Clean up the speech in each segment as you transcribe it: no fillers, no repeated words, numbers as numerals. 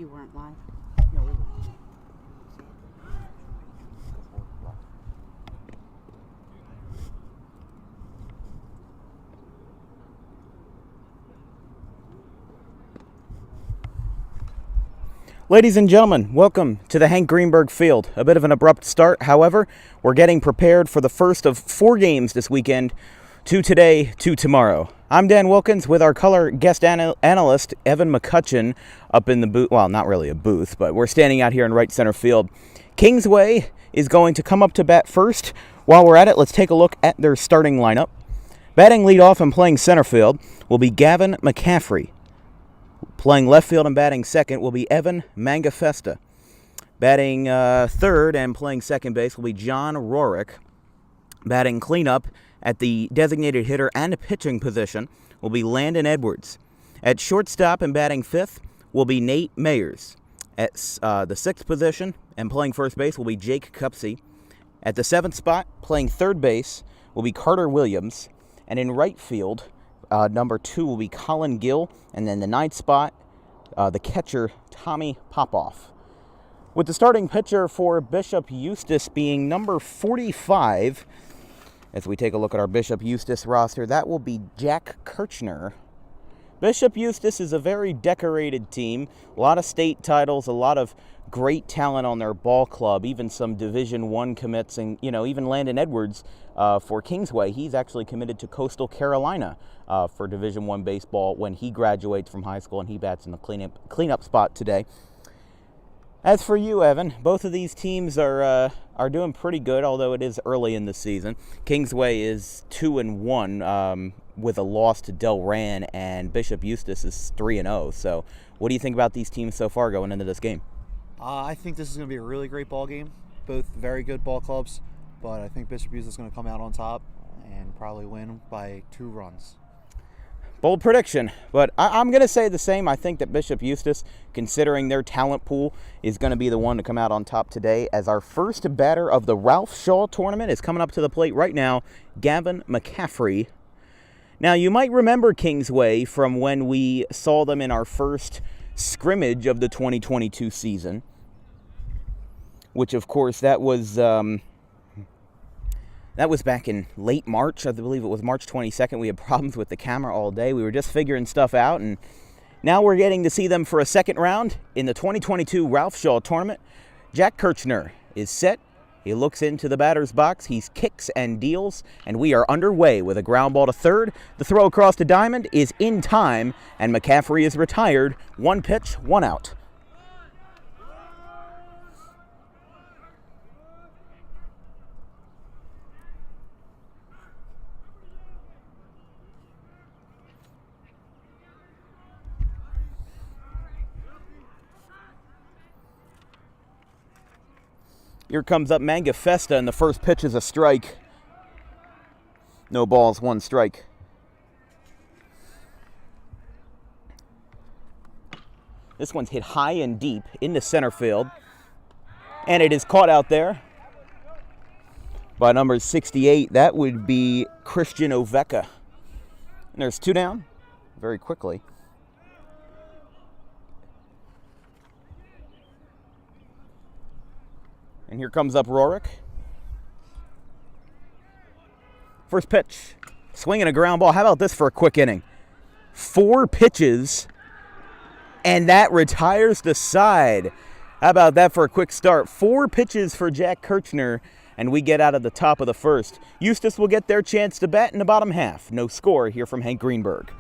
You weren't live. No, we were. Ladies and gentlemen, welcome to the Hank Greenberg Field. A bit of an abrupt start, however, we're getting prepared for the first of 4 games this weekend, 2 today, 2 tomorrow. I'm Dan Wilkins with our color guest analyst, Evan McCutcheon, up in the booth. Well, not really a booth, but we're standing out here in right center field. Kingsway is going to come up to bat first. While we're at it, let's take a look at their starting lineup. Batting leadoff and playing center field will be Gavin McCaffrey. Playing left field and batting second will be Evan Mangafesta. Batting third and playing second base will be John Rorick. Batting cleanup at the designated hitter and pitching position will be Landon Edwards. At shortstop and batting fifth will be Nate Mayers. At the sixth position and playing first base will be Jake Cupsey. At the seventh spot, playing third base will be Carter Williams. And in right field, number 2 will be Colin Gill, and then the ninth spot, the catcher, Tommy Popoff. With the starting pitcher for Bishop Eustace being number 45, as we take a look at our Bishop Eustace roster, that will be Jack Kirchner. Bishop Eustace is a very decorated team, a lot of state titles, a lot of great talent on their ball club, even some Division I commits, and even Landon Edwards for Kingsway. He's actually committed to Coastal Carolina for Division I baseball when he graduates from high school, and he bats in the cleanup spot today. As for you, Evan, both of these teams are doing pretty good, although it is early in the season. Kingsway is 2-1 with a loss to Delran, and Bishop Eustace is 3-0. So, what do you think about these teams so far going into this game? I think this is going to be a really great ball game. Both very good ball clubs, but I think Bishop Eustace is going to come out on top and probably win by 2 runs. Bold prediction, but I'm going to say the same. I think that Bishop Eustace, considering their talent pool, is going to be the one to come out on top today, as our first batter of the Ralph Shaw tournament is coming up to the plate right now, Gavin McCaffrey. Now, you might remember Kingsway from when we saw them in our first scrimmage of the 2022 season, which, of course, that was back in late March. I believe it was March 22nd. We had problems with the camera all day. We were just figuring stuff out, and now we're getting to see them for a second round in the 2022 Ralph Shaw tournament. Jack Kirchner is set. He looks into the batter's box. He kicks and deals, and we are underway with a ground ball to third. The throw across the diamond is in time, and McCaffrey is retired. 1 pitch, 1 out. Here comes up Mangafesta, and the first pitch is a strike. No balls, 1 strike. This one's hit high and deep into center field, and it is caught out there by number 68. That would be Christian Oveka. And there's 2 down very quickly. And here comes up Rorick. First pitch, swinging a ground ball. How about this for a quick inning? 4 pitches, and that retires the side. How about that for a quick start? 4 pitches for Jack Kirchner, and we get out of the top of the first. Eustis will get their chance to bat in the bottom half. No score here from Hank Greenberg.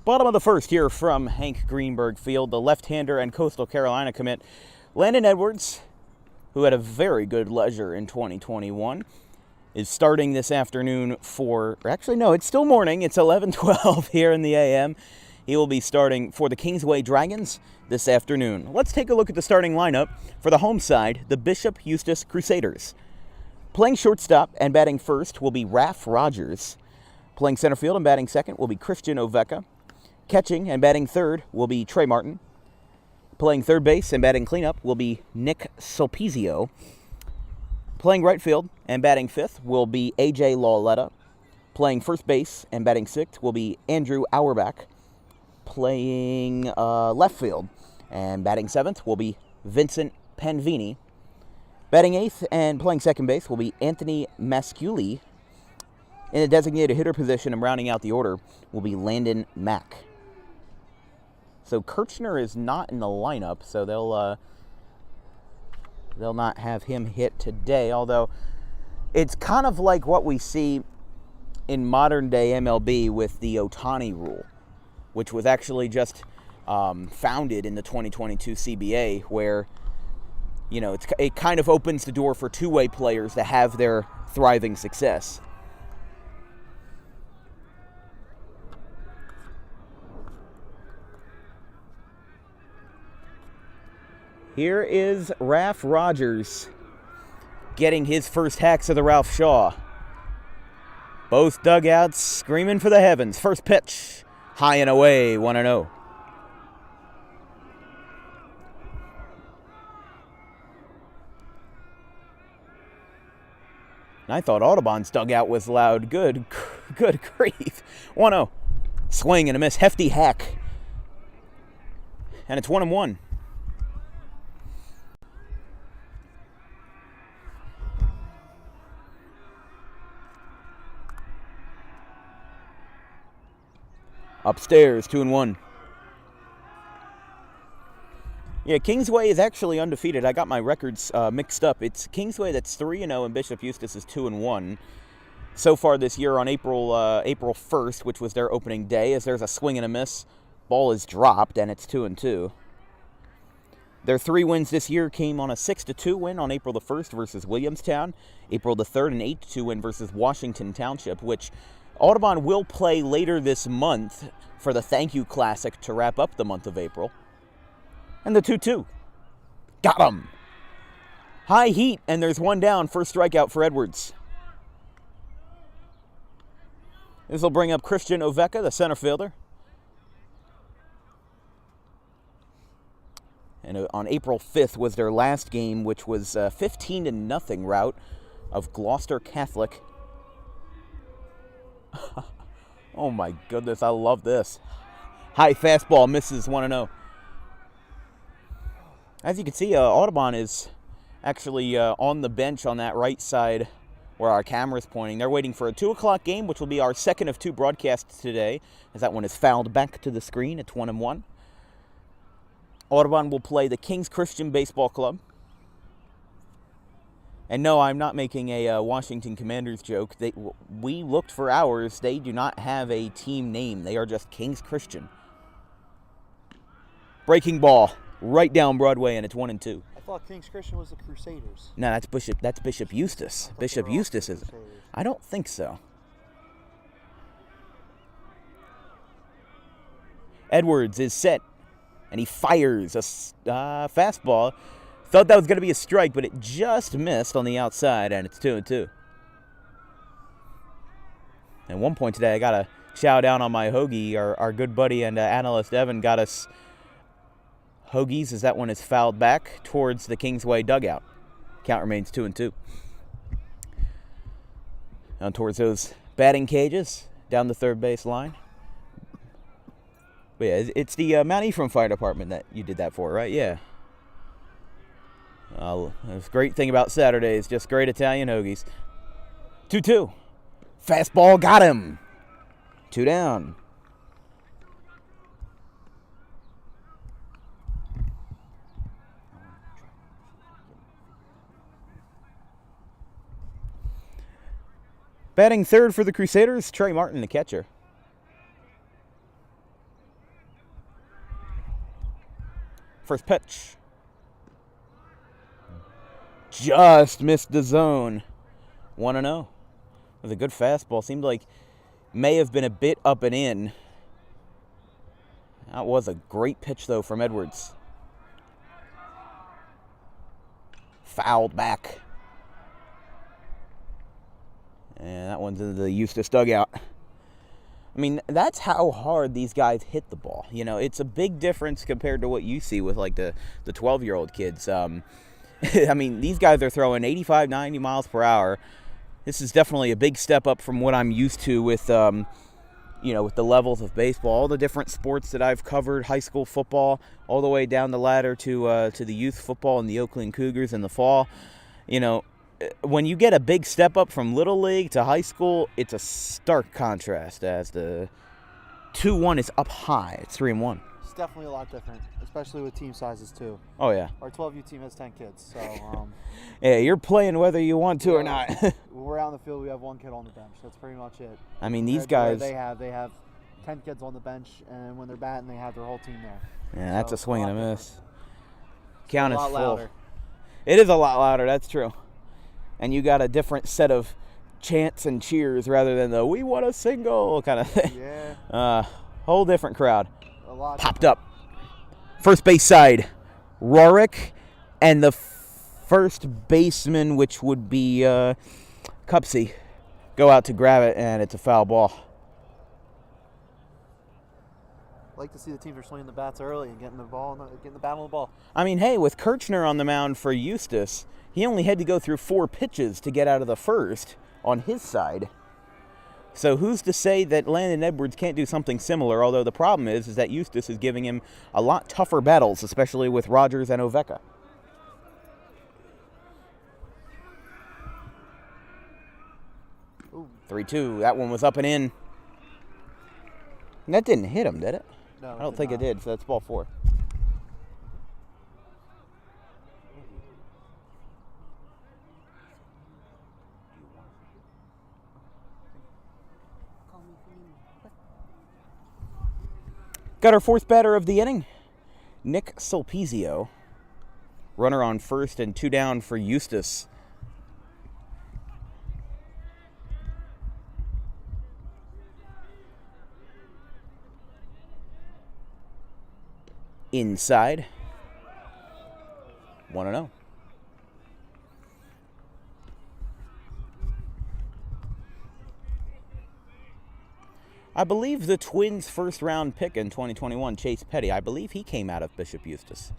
Bottom of the first here from Hank Greenberg Field. The left-hander and Coastal Carolina commit Landon Edwards, who had a very good leisure in 2021, is starting this afternoon for, or actually no, it's still morning. It's 11:12 here in the AM. He will be starting for the Kingsway Dragons this afternoon. Let's take a look at the starting lineup for the home side, the Bishop Eustace Crusaders. Playing shortstop and batting first will be Raph Rogers. Playing center field and batting second will be Christian Oveka. Catching and batting third will be Trey Martin. Playing third base and batting cleanup will be Nick Sulpizio. Playing right field and batting fifth will be AJ Lauletta. Playing first base and batting sixth will be Andrew Auerbach. Playing left field and batting seventh will be Vincent Panvini. Batting eighth and playing second base will be Anthony Masculi. In the designated hitter position and rounding out the order will be Landon Mack. So Kirchner is not in the lineup, so they'll not have him hit today, although it's kind of like what we see in modern day MLB with the Ohtani rule, which was actually just founded in the 2022 CBA, where it kind of opens the door for two-way players to have their thriving success. Here is Raph Rogers getting his first hacks of the Ralph Shaw. Both dugouts screaming for the heavens. First pitch, high and away, 1-0. And I thought Audubon's dugout was loud. Good grief. 1-0. Swing and a miss. Hefty hack. And it's 1-1. Upstairs, 2-1. Yeah, Kingsway is actually undefeated. I got my records mixed up. It's Kingsway that's 3-0 and Bishop Eustace is 2-1. So far this year on April 1st, which was their opening day, as there's a swing and a miss. Ball is dropped, and it's 2-2. Their 3 wins this year came on a 6-2 win on April the 1st versus Williamstown, April the 3rd, an 8-2 win versus Washington Township, which Audubon will play later this month for the Thank You Classic to wrap up the month of April. And the 2-2. Got him! High heat, and there's one down. First strikeout for Edwards. This will bring up Christian Oveka, the center fielder. And on April 5th was their last game, which was a 15-0 rout of Gloucester Catholic. Oh my goodness, I love this. High fastball misses, 1-0. As you can see, Audubon is actually on the bench on that right side where our camera is pointing. They're waiting for a 2 o'clock game, which will be our second of 2 broadcasts today, as that one is fouled back to the screen. It's 1-1. Audubon will play the Kings Christian Baseball Club. And no, I'm not making a Washington Commanders joke. We looked for ours. They do not have a team name. They are just Kings Christian. Breaking ball. Right down Broadway, and it's 1-2. I thought Kings Christian was the Crusaders. No, that's Bishop Eustace. Bishop Eustace is. I don't think so. Edwards is set, and he fires a fastball. Thought that was going to be a strike, but it just missed on the outside, and it's 2-2. At one point today, I got to chow down on my hoagie. Our good buddy and analyst Evan got us hoagies as that one is fouled back towards the Kingsway dugout. Count remains 2-2. Down towards those batting cages, down the third base line. But yeah, it's the Mount Ephraim Fire Department that you did that for, right? Yeah. The great thing about Saturday is just great Italian hoagies. 2-2. Fastball got him. 2 down. Batting third for the Crusaders, Trey Martin, the catcher. First pitch. Just missed the zone. 1-0. With a good fastball. Seemed like may have been a bit up and in. That was a great pitch, though, from Edwards. Fouled back. And that one's into the Eustis dugout. I mean, that's how hard these guys hit the ball. You know, it's a big difference compared to what you see with, like, the 12-year-old kids. I mean, these guys are throwing 85, 90 miles per hour. This is definitely a big step up from what I'm used to with, with the levels of baseball. All the different sports that I've covered, high school football, all the way down the ladder to the youth football and the Oakland Cougars in the fall. You know, when you get a big step up from Little League to high school, it's a stark contrast as the 2-1 is up high. It's 3-1. It's definitely a lot different, especially with team sizes, too. Oh, yeah. Our 12U team has 10 kids, so... yeah, you're playing whether you want to or not. We're out in the field, we have one kid on the bench. That's pretty much it. I mean, these guys... They have 10 kids on the bench, and when they're batting, they have their whole team there. Yeah, that's a swing and a miss. Count is full. Louder. It is a lot louder, that's true. And you got a different set of chants and cheers rather than the "we want a single" kind of thing. Yeah. Whole different crowd. A lot popped up. First base side, Rorick, and the first baseman, which would be Cupsey, go out to grab it, and it's a foul ball. Like to see the teams are swinging the bats early and getting the bat on the ball. I mean, hey, with Kirchner on the mound for Eustis, he only had to go through 4 pitches to get out of the first on his side. So who's to say that Landon Edwards can't do something similar, although the problem is that Eustis is giving him a lot tougher battles, especially with Rogers and Oveka. Ooh. 3-2. That one was up and in. And that didn't hit him, did it? No, I don't think it did, so that's ball 4. Got our 4th batter of the inning, Nick Sulpizio. Runner on first and 2 down for Eustis. Inside. 1-0. I believe the Twins' first-round pick in 2021, Chase Petty, I believe he came out of Bishop Eustace.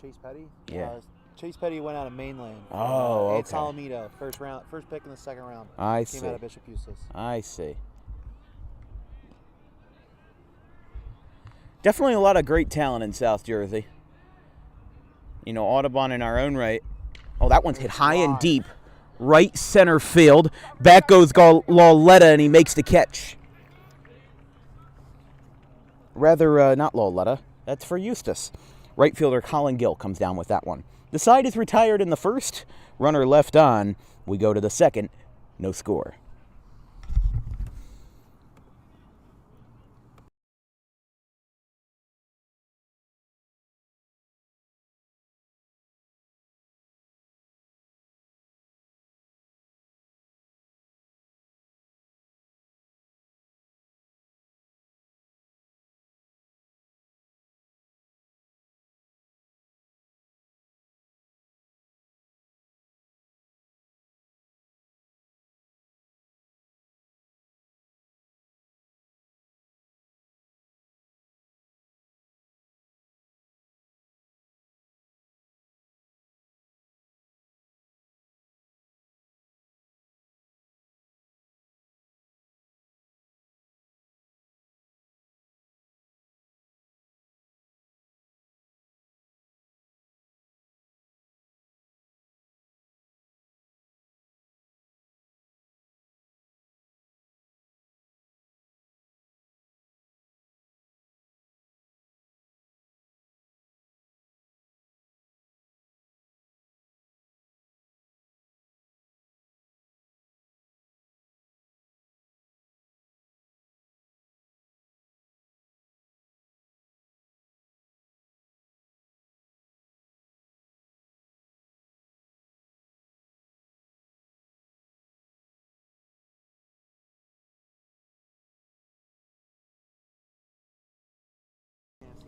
Chase Petty? Yeah. Chase Petty went out of Mainland. Oh, okay. Ed Salamito, first pick in the 2nd round. I see. Came out of Bishop Eustace. I see. Definitely a lot of great talent in South Jersey. You know, Audubon in our own right. Oh, that one's hit high and deep. Right center field. Back goes Lauletta, and he makes the catch. Rather, not Lauletta. That's for Eustis. Right fielder Colin Gill comes down with that one. The side is retired in the first. Runner left on. We go to the second. No score.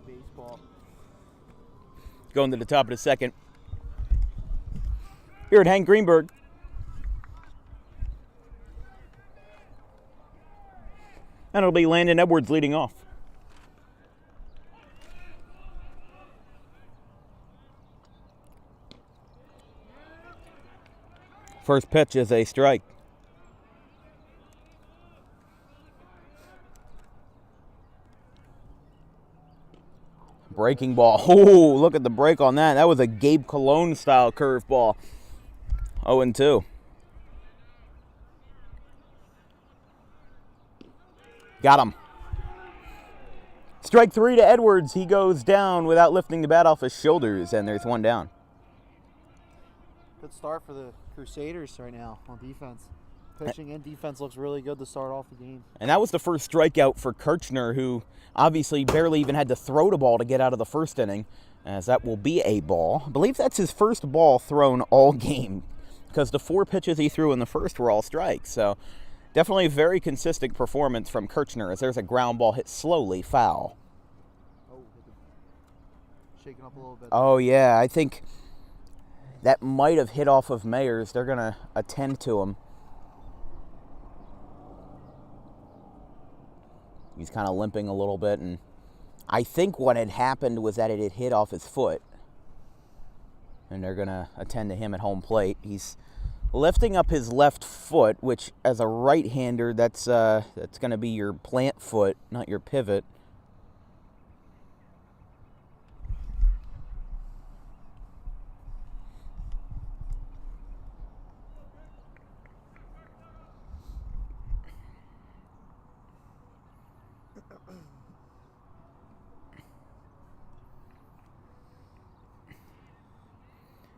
Baseball. Going to the top of the second. Here at Hank Greenberg. And it'll be Landon Edwards leading off. First pitch is a strike. Breaking ball. Oh, look at the break on that. That was a Gabe Cologne style curveball. 0-2. Got him. Strike 3 to Edwards. He goes down without lifting the bat off his shoulders, and there's one down. Good start for the Crusaders right now on defense. Pitching and defense looks really good to start off the game. And that was the first strikeout for Kirchner, who obviously barely even had to throw the ball to get out of the first inning, as that will be a ball. I believe that's his first ball thrown all game, because the 4 pitches he threw in the first were all strikes. So definitely a very consistent performance from Kirchner, as there's a ground ball hit slowly, foul. Oh, shaking up a little bit. Oh, yeah, I think that might have hit off of Mayers. They're going to attend to him. He's kind of limping a little bit, and I think what had happened was that it had hit off his foot. And they're going to attend to him at home plate. He's lifting up his left foot, which as a right-hander, that's going to be your plant foot, not your pivot.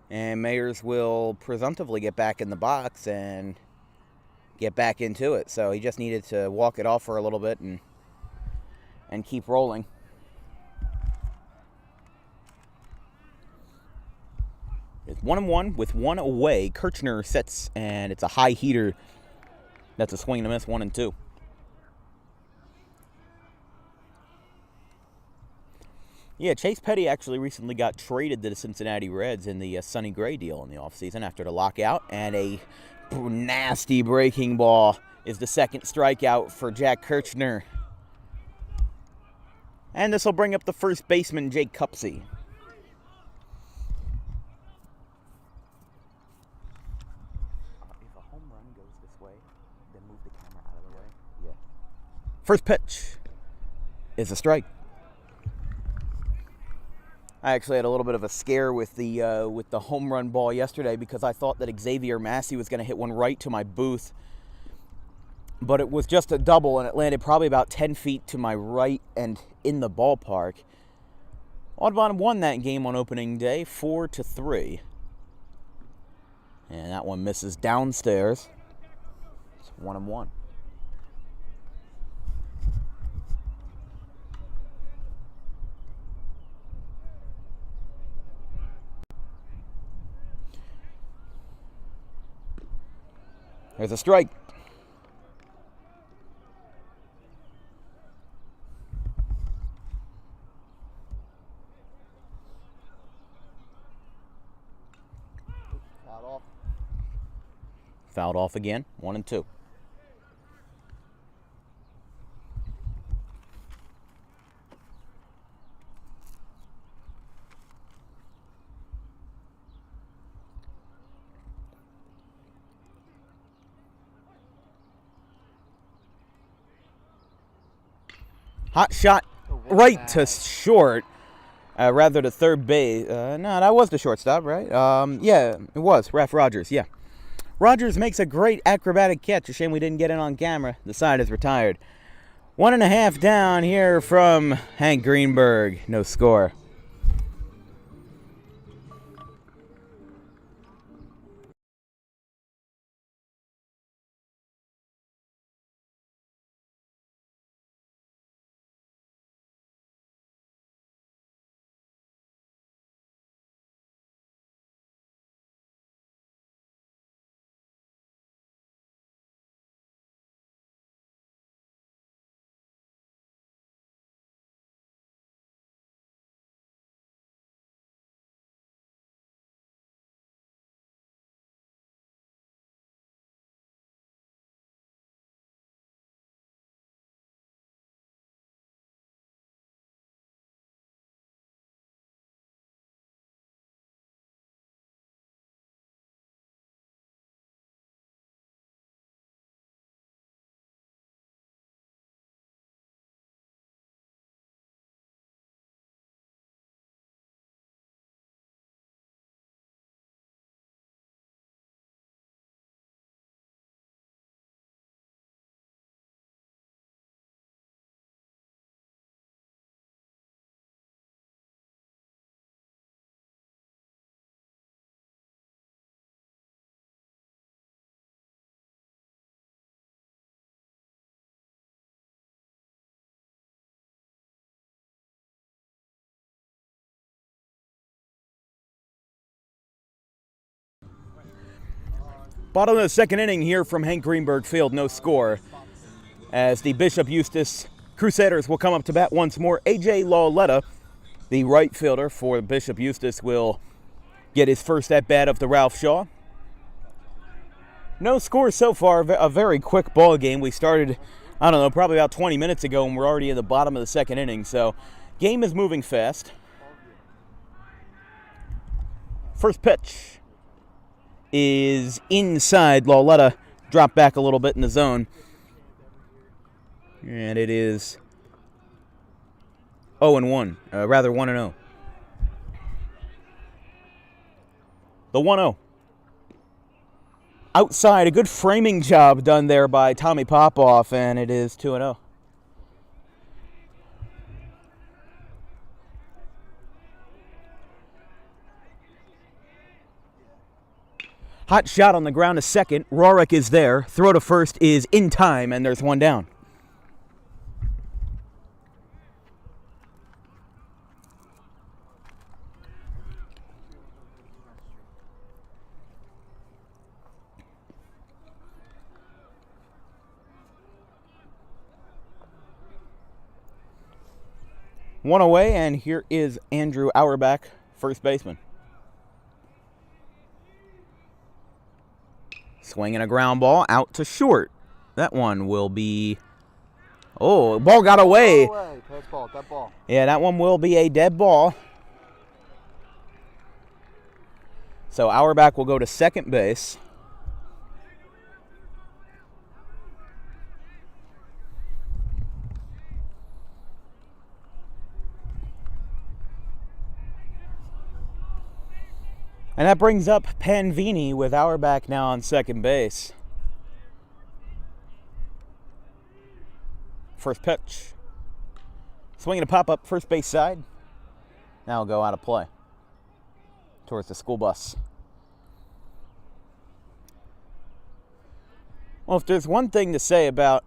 And Mayers will presumptively get back in the box and get back into it. So he just needed to walk it off for a little bit and keep rolling. It's 1-1 with 1 away. Kirchner sets, and it's a high heater. That's a swing and a miss, 1-2. Yeah, Chase Petty actually recently got traded to the Cincinnati Reds in the Sonny Gray deal in the offseason after the lockout. And a nasty breaking ball is the second strikeout for Jack Kirchner. And this will bring up the first baseman, Jake Cupsey. If a home run goes this way, then move the camera out of the way. Yeah. First pitch is a strike. I actually had a little bit of a scare with the home run ball yesterday because I thought that Xavier Massey was going to hit one right to my booth. But it was just a double, and it landed probably about 10 feet to my right and in the ballpark. Audubon won that game on opening day, 4-3. And that one misses downstairs. It's 1-1. There's a strike. Fouled off. Fouled off again, 1-2. Hot shot right to short, rather to third base. No, that was the shortstop, right? Yeah, it was. Raf Rogers, yeah. Rogers makes a great acrobatic catch. A shame we didn't get it on camera. The side is retired. 1.5 down here from Hank Greenberg. No score. Bottom of the second inning here from Hank Greenberg Field, no score. As the Bishop Eustace Crusaders will come up to bat once more. A.J. Lauletta, the right fielder for Bishop Eustace, will get his first at-bat of the Ralph Shaw. No score so far, a very quick ball game. We started, I don't know, probably about 20 minutes ago, and we're already in the bottom of the second inning, so game is moving fast. First pitch is inside. Lauletta dropped back a little bit in the zone. And it is 0-1, rather 1-0. The 1-0. Outside, a good framing job done there by Tommy Popoff, and it is 2-0. Hot shot on the ground to second. Rorick is there. Throw to first is in time, and there's one down. One away, and here is Andrew Auerbach, first baseman. Swinging a ground ball out to short. That one will be... Oh, ball got away. Pass ball, dead ball. Yeah, that one will be a dead ball. So Auerbach will go to second base. And that brings up Panvini with Auerbach now on second base. First pitch. Swinging a pop-up first base side. Now will go out of play towards the school bus. Well, if there's one thing to say about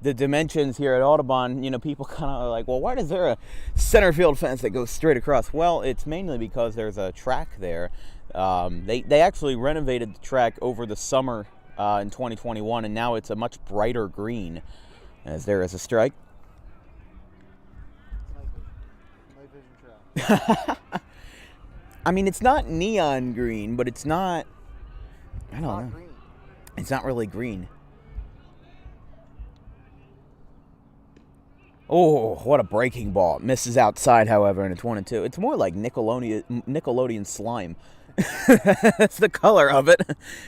the dimensions here at Audubon, you know, people kind of are like, well, why is there a center field fence that goes straight across? Well, it's mainly because there's a track there. They actually renovated the track over the summer in 2021, and now it's a much brighter green. As there is a strike. Night vision track. I mean, it's not neon green, but it's not, I don't know. Green. It's not really green. Oh, what a breaking ball. Misses outside, however, and it's 1-2. It's more like Nickelodeon slime. That's the color of it.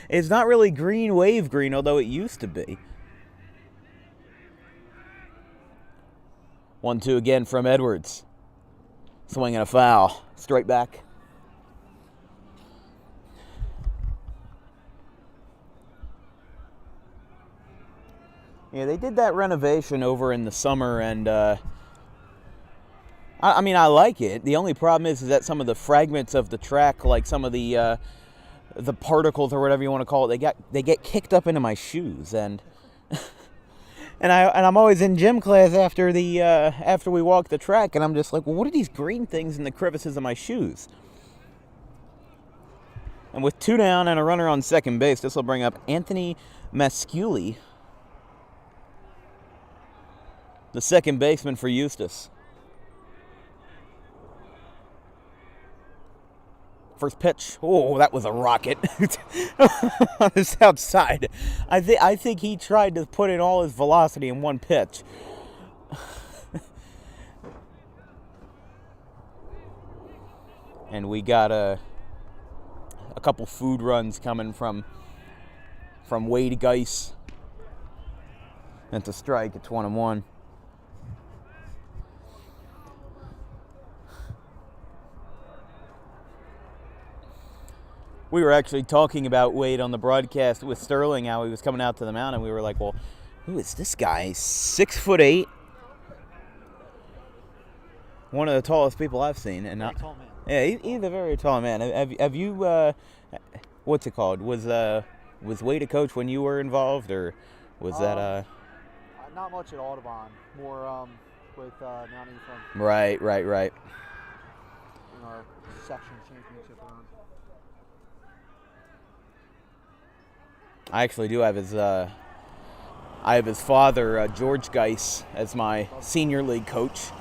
It's not really green wave green, although it used to be. 1-2 again from Edwards. Swinging a foul. Straight back. Yeah, they did that renovation over in the summer, and I mean, I like it. The only problem is that some of the fragments of the track, like some of the particles or whatever you want to call it, they get kicked up into my shoes, and I'm always in gym class after we walk the track, and I'm just like, well, what are these green things in the crevices of my shoes? And with 2 down and a runner on second base, this will bring up Anthony Masculi, the second baseman for Eustis. First pitch. Oh, that was a rocket. It's outside. I think he tried to put in all his velocity in one pitch. And we got a couple food runs coming from Wade Geis. That's a strike. It's 1-1. We were actually talking about Wade on the broadcast with Sterling, how he was coming out to the mound, and we were like, well, who is this guy? 6'8". One of the tallest people I've seen. And Very tall man. Yeah, he's a very tall man. Have you, what's it called? Was Wade a coach when you were involved, or was that... Not much at Audubon. More with Mountie from... Right. In our section championship run. I actually do have his. I have his father, George Geis, as my senior league coach.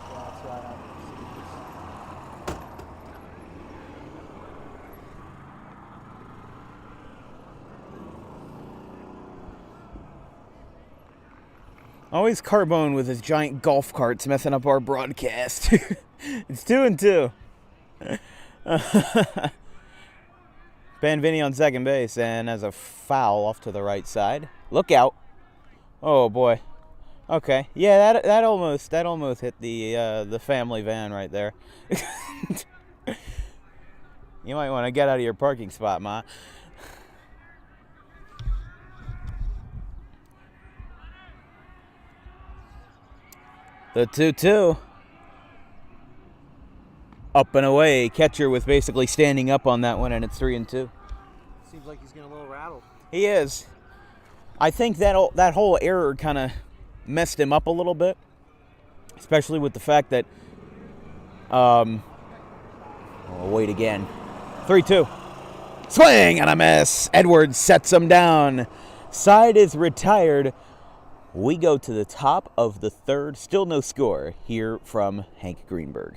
Always Carbone with his giant golf carts messing up our broadcast. It's 2-2. Ben Vinny on second base, and as a foul off to the right side. Look out. Oh boy. Okay. Yeah, that almost hit the family van right there. You might want to get out of your parking spot, Ma. The 2-2. Up and away. Catcher was basically standing up on that one, and it's 3-2. Seems like he's getting a little rattled. He is. I think that whole error kind of messed him up a little bit, especially with the fact that. We'll wait again. 3-2. Swing and a miss. Edwards sets him down. Side is retired. We go to the top of the third. Still no score here from Hank Greenberg.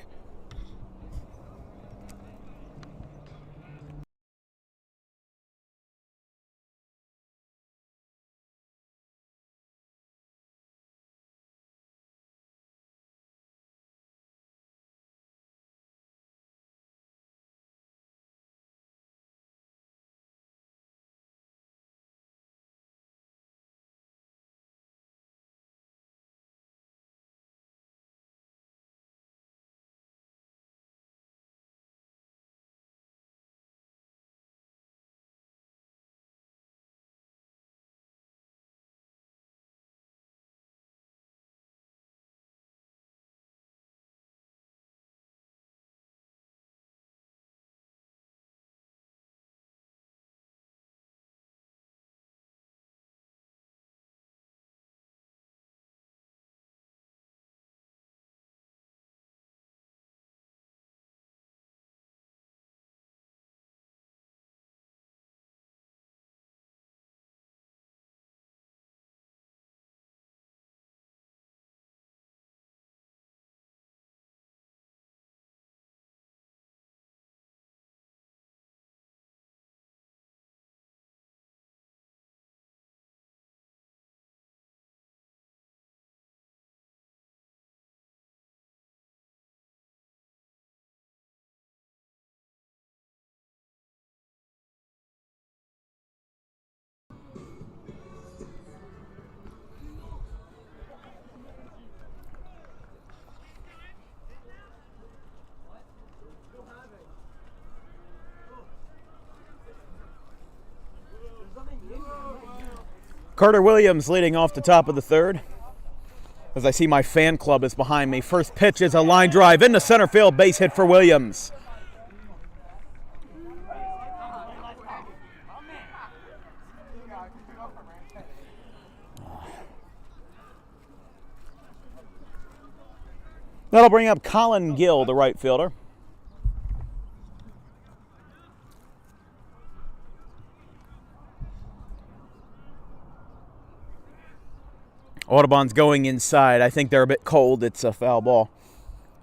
Carter Williams leading off the top of the third. As I see my fan club is behind me. First pitch is a line drive into center field. Base hit for Williams. That'll bring up Colin Gill, the right fielder. Audubon's going inside. I think they're a bit cold. It's a foul ball.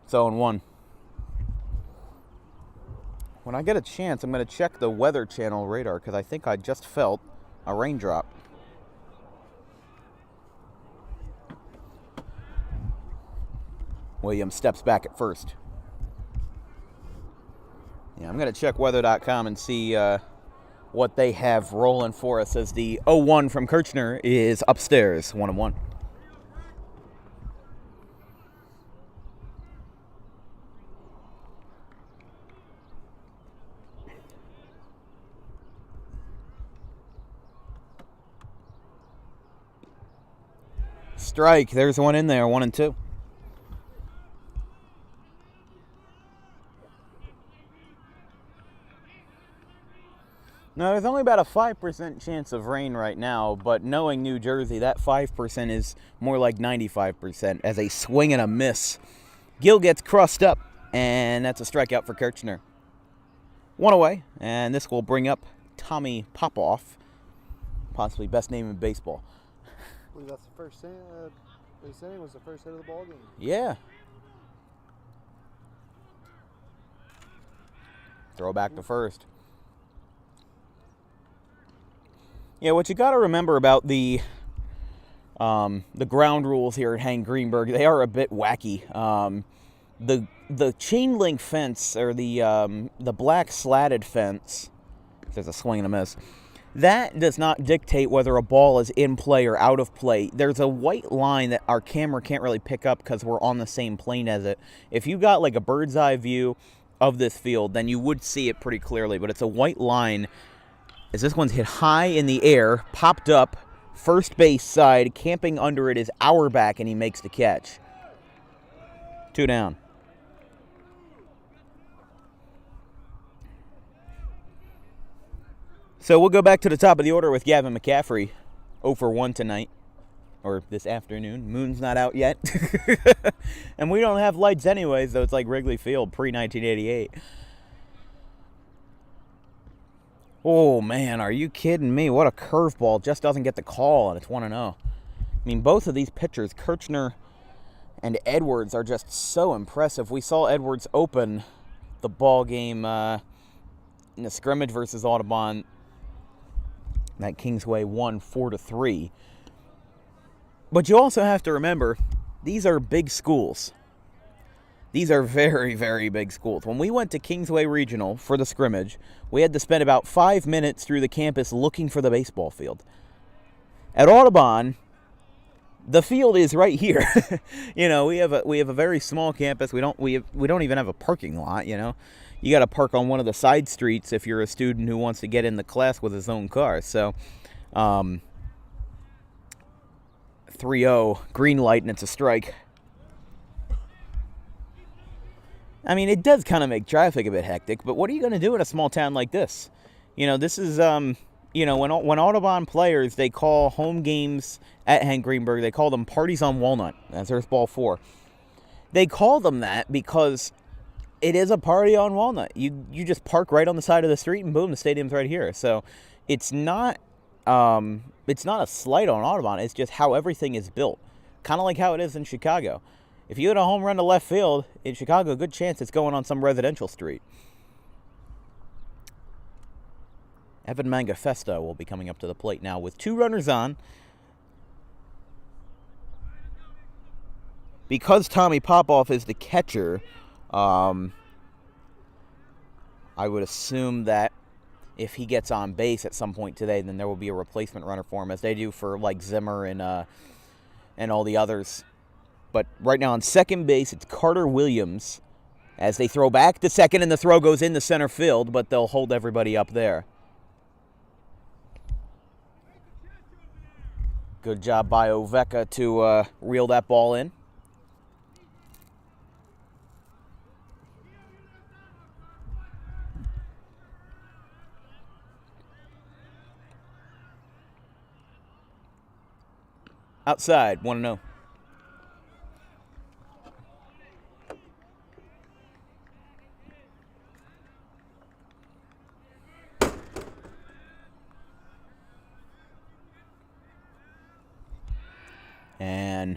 It's 0-1. When I get a chance, I'm going to check the Weather Channel radar because I think I just felt a raindrop. Williams steps back at first. Yeah, I'm going to check weather.com and see what they have rolling for us as the 0-1 from Kirchner is upstairs, 1-1. Strike. There's one in there, 1-2. No, there's only about a 5% chance of rain right now, but knowing New Jersey, that 5% is more like 95% as a swing and a miss. Gill gets crossed up, and that's a strikeout for Kirchner. One away, and this will bring up Tommy Popoff. Possibly best name in baseball. I believe that's the first inning. This inning was the first hit of the ball game. Yeah. Throw back to first. Yeah, what you got to remember about the ground rules here at Hank Greenberg, they are a bit wacky. The chain link fence, or the black slatted fence, there's a swing and a miss, that does not dictate whether a ball is in play or out of play. There's a white line that our camera can't really pick up because we're on the same plane as it. If you got like a bird's eye view of this field, then you would see it pretty clearly, but it's a white line as this one's hit high in the air, popped up, first base side, camping under it is Auerbach, and he makes the catch. 2 down. So we'll go back to the top of the order with Gavin McCaffrey, 0 for 1 tonight, or this afternoon. Moon's not out yet. And we don't have lights anyways, so it's like Wrigley Field pre-1988. Oh, man, are you kidding me? What a curveball. Just doesn't get the call, and it's 1-0. I mean, both of these pitchers, Kirchner and Edwards, are just so impressive. We saw Edwards open the ball game in the scrimmage versus Audubon. That Kingsway won 4-3. But you also have to remember, these are big schools. These are very, very big schools. When we went to Kingsway Regional for the scrimmage, we had to spend about 5 minutes through the campus looking for the baseball field. At Audubon, the field is right here. You know, we have a very small campus. We don't even have a parking lot, you know. You got to park on one of the side streets if you're a student who wants to get in the class with his own car. So 3-0, green light, and it's a strike. I mean, it does kind of make traffic a bit hectic, but what are you going to do in a small town like this? You know, this is, you know, when Audubon players, they call home games at Hank Greenberg, they call them parties on Walnut. That's Earth Ball 4. They call them that because it is a party on Walnut. You just park right on the side of the street, and boom, the stadium's right here. So it's not a slight on Audubon. It's just how everything is built, kind of like how it is in Chicago. If you hit a home run to left field in Chicago, good chance it's going on some residential street. Evan Mangafesta will be coming up to the plate now with 2 runners on. Because Tommy Popoff is the catcher, I would assume that if he gets on base at some point today, then there will be a replacement runner for him, as they do for like Zimmer and all the others. But right now on second base, it's Carter Williams as they throw back to second, and the throw goes into center field, but they'll hold everybody up there. Good job by Oveka to reel that ball in. Outside, 1-0. And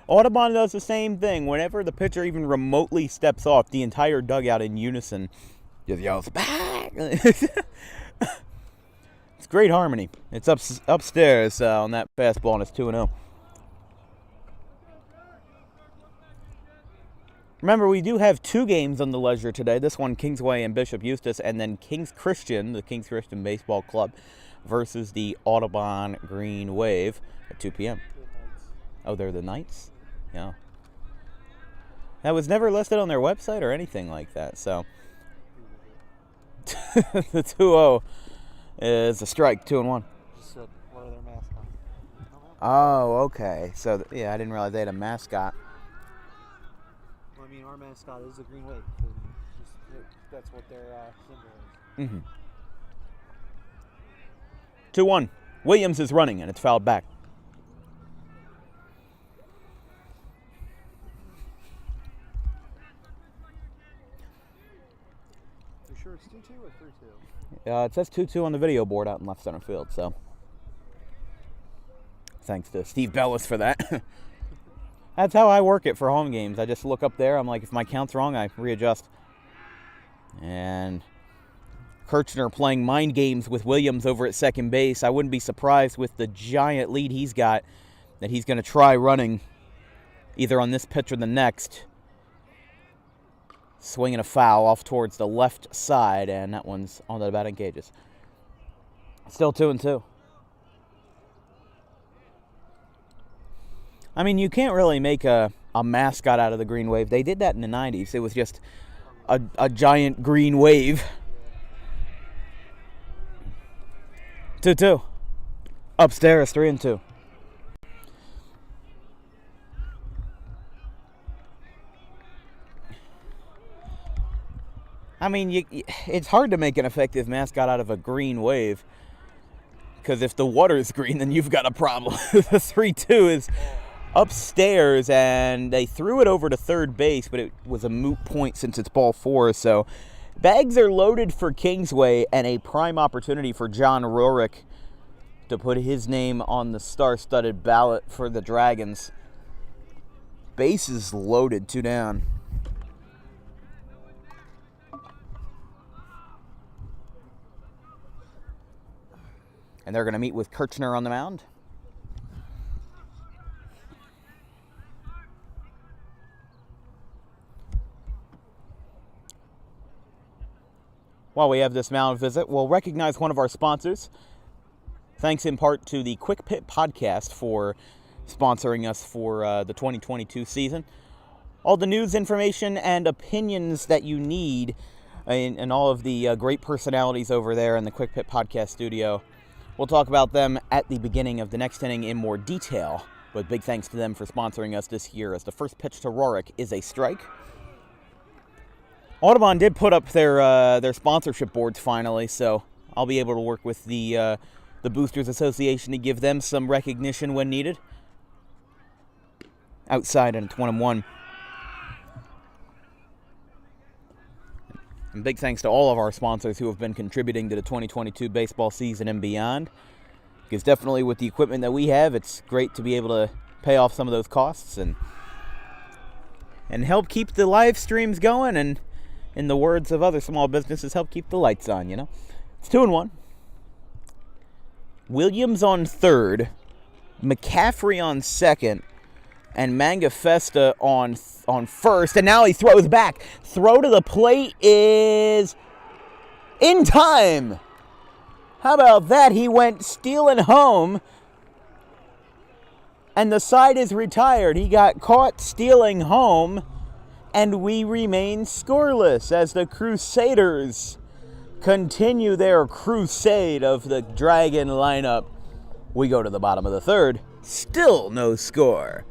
Audubon does the same thing. Whenever the pitcher even remotely steps off, the entire dugout in unison just yells, back! It's great harmony. It's upstairs on that fastball, and it's 2-0. Remember, we do have 2 games on the leisure today. This one, Kingsway and Bishop Eustace, and then Kings Christian, the Kings Christian Baseball Club, versus the Audubon Green Wave at 2 p.m. Oh, they're the Knights? Yeah. That was never listed on their website or anything like that, so. The 2-0 is a strike, 2-1. Just said, what are their mascots? Oh, okay. So, yeah, I didn't realize they had a mascot. Well, I mean, our mascot is the Green Wave. That's what their symbol is. 2-1. Williams is running, and it's fouled back. sure it's 2-2 or 3-2? It says 2-2 on the video board out in left center field, so thanks to Steve Bellis for that. That's how I work it for home games. I just look up there. I'm like, if my count's wrong, I readjust. And Kirchner playing mind games with Williams over at second base. I wouldn't be surprised with the giant lead he's got that he's going to try running either on this pitch or the next. Swinging a foul off towards the left side, and that one's on the batting cages. Still 2-2. I mean, you can't really make a mascot out of the Green Wave. They did that in the 90s. It was just a giant green wave. 2-2. Upstairs, 3-2. I mean, it's hard to make an effective mascot out of a green wave. Because if the water's green, then you've got a problem. The 3-2 is upstairs, and they threw it over to third base, but it was a moot point since it's ball 4. So bags are loaded for Kingsway, and a prime opportunity for John Rorick to put his name on the star-studded ballot for the Dragons. Bases loaded, 2 down. And they're going to meet with Kirchner on the mound. While we have this mound visit, we'll recognize one of our sponsors. Thanks in part to the Quick Pit Podcast for sponsoring us for the 2022 season. All the news, information, and opinions that you need, and all of the great personalities over there in the Quick Pit Podcast studio. We'll talk about them at the beginning of the next inning in more detail, but big thanks to them for sponsoring us this year, as the first pitch to Rorick is a strike. Audubon did put up their sponsorship boards finally, so I'll be able to work with the Boosters Association to give them some recognition when needed. Outside, and it's 1-1. And big thanks to all of our sponsors who have been contributing to the 2022 baseball season and beyond. Because definitely with the equipment that we have, it's great to be able to pay off some of those costs and help keep the live streams going, and in the words of other small businesses, help keep the lights on, you know. It's 2-1. Williams on third, McCaffrey on second, and Mangafesta on first, and now he throws back. Throw to the plate is in time. How about that? He went stealing home, and the side is retired. He got caught stealing home, and we remain scoreless as the Crusaders continue their crusade of the Dragon lineup. We go to the bottom of the third. Still no score.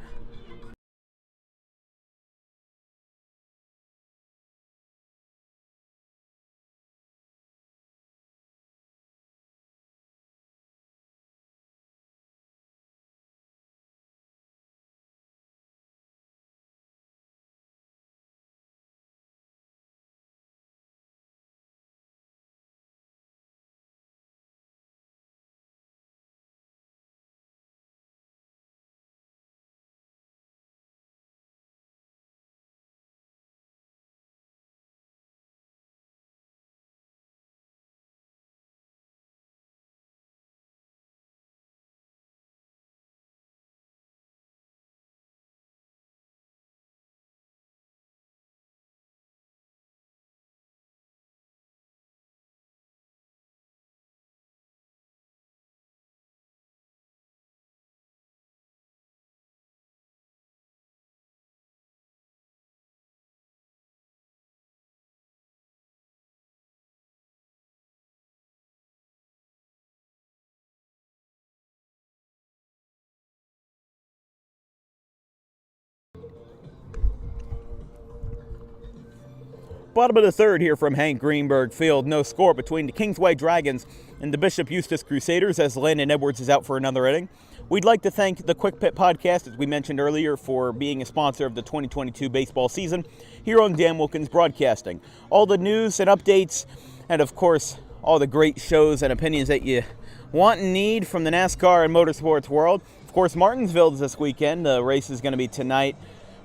Bottom of the third here from Hank Greenberg Field. No score between the Kingsway Dragons and the Bishop Eustace Crusaders as Landon Edwards is out for another inning. We'd like to thank the Quick Pit Podcast, as we mentioned earlier, for being a sponsor of the 2022 baseball season here on Dan Wilkins Broadcasting. All the news and updates, and of course, all the great shows and opinions that you want and need from the NASCAR and motorsports world. Of course, Martinsville is this weekend. The race is going to be tonight.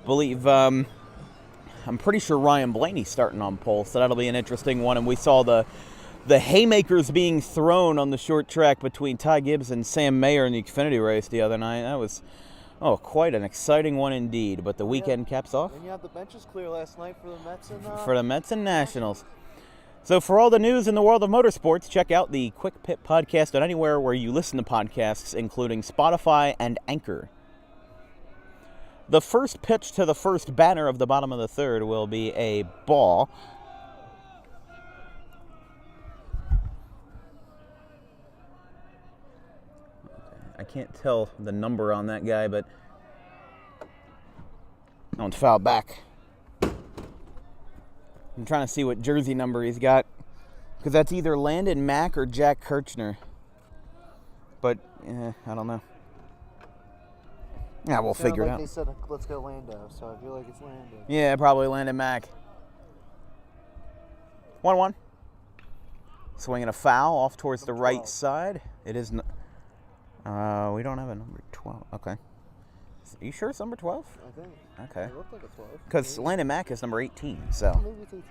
I believe, I'm pretty sure Ryan Blaney's starting on pole, so that'll be an interesting one. And we saw the haymakers being thrown on the short track between Ty Gibbs and Sam Mayer in the Xfinity race the other night. That was, quite an exciting one indeed. But the weekend caps off. And you had the benches clear last night for the Mets and Nationals. So for all the news in the world of motorsports, check out the Quick Pit Podcast on anywhere where you listen to podcasts, including Spotify and Anchor. The first pitch to the first batter of the bottom of the third will be a ball. I can't tell the number on that guy, but that one's fouled back. I'm trying to see what jersey number he's got, because that's either Landon Mack or Jack Kirchner. But, I don't know. Yeah, we'll figure it out. They said, let's go Lando, so I feel like it's Lando. Yeah, probably Landon Mack. 1-1. Swinging a foul off towards the right side. It is... we don't have a number 12. Okay. Are you sure it's number 12? I think. Okay. It looked like a 12. Because Landon Mack is number 18, so... Maybe it's 18.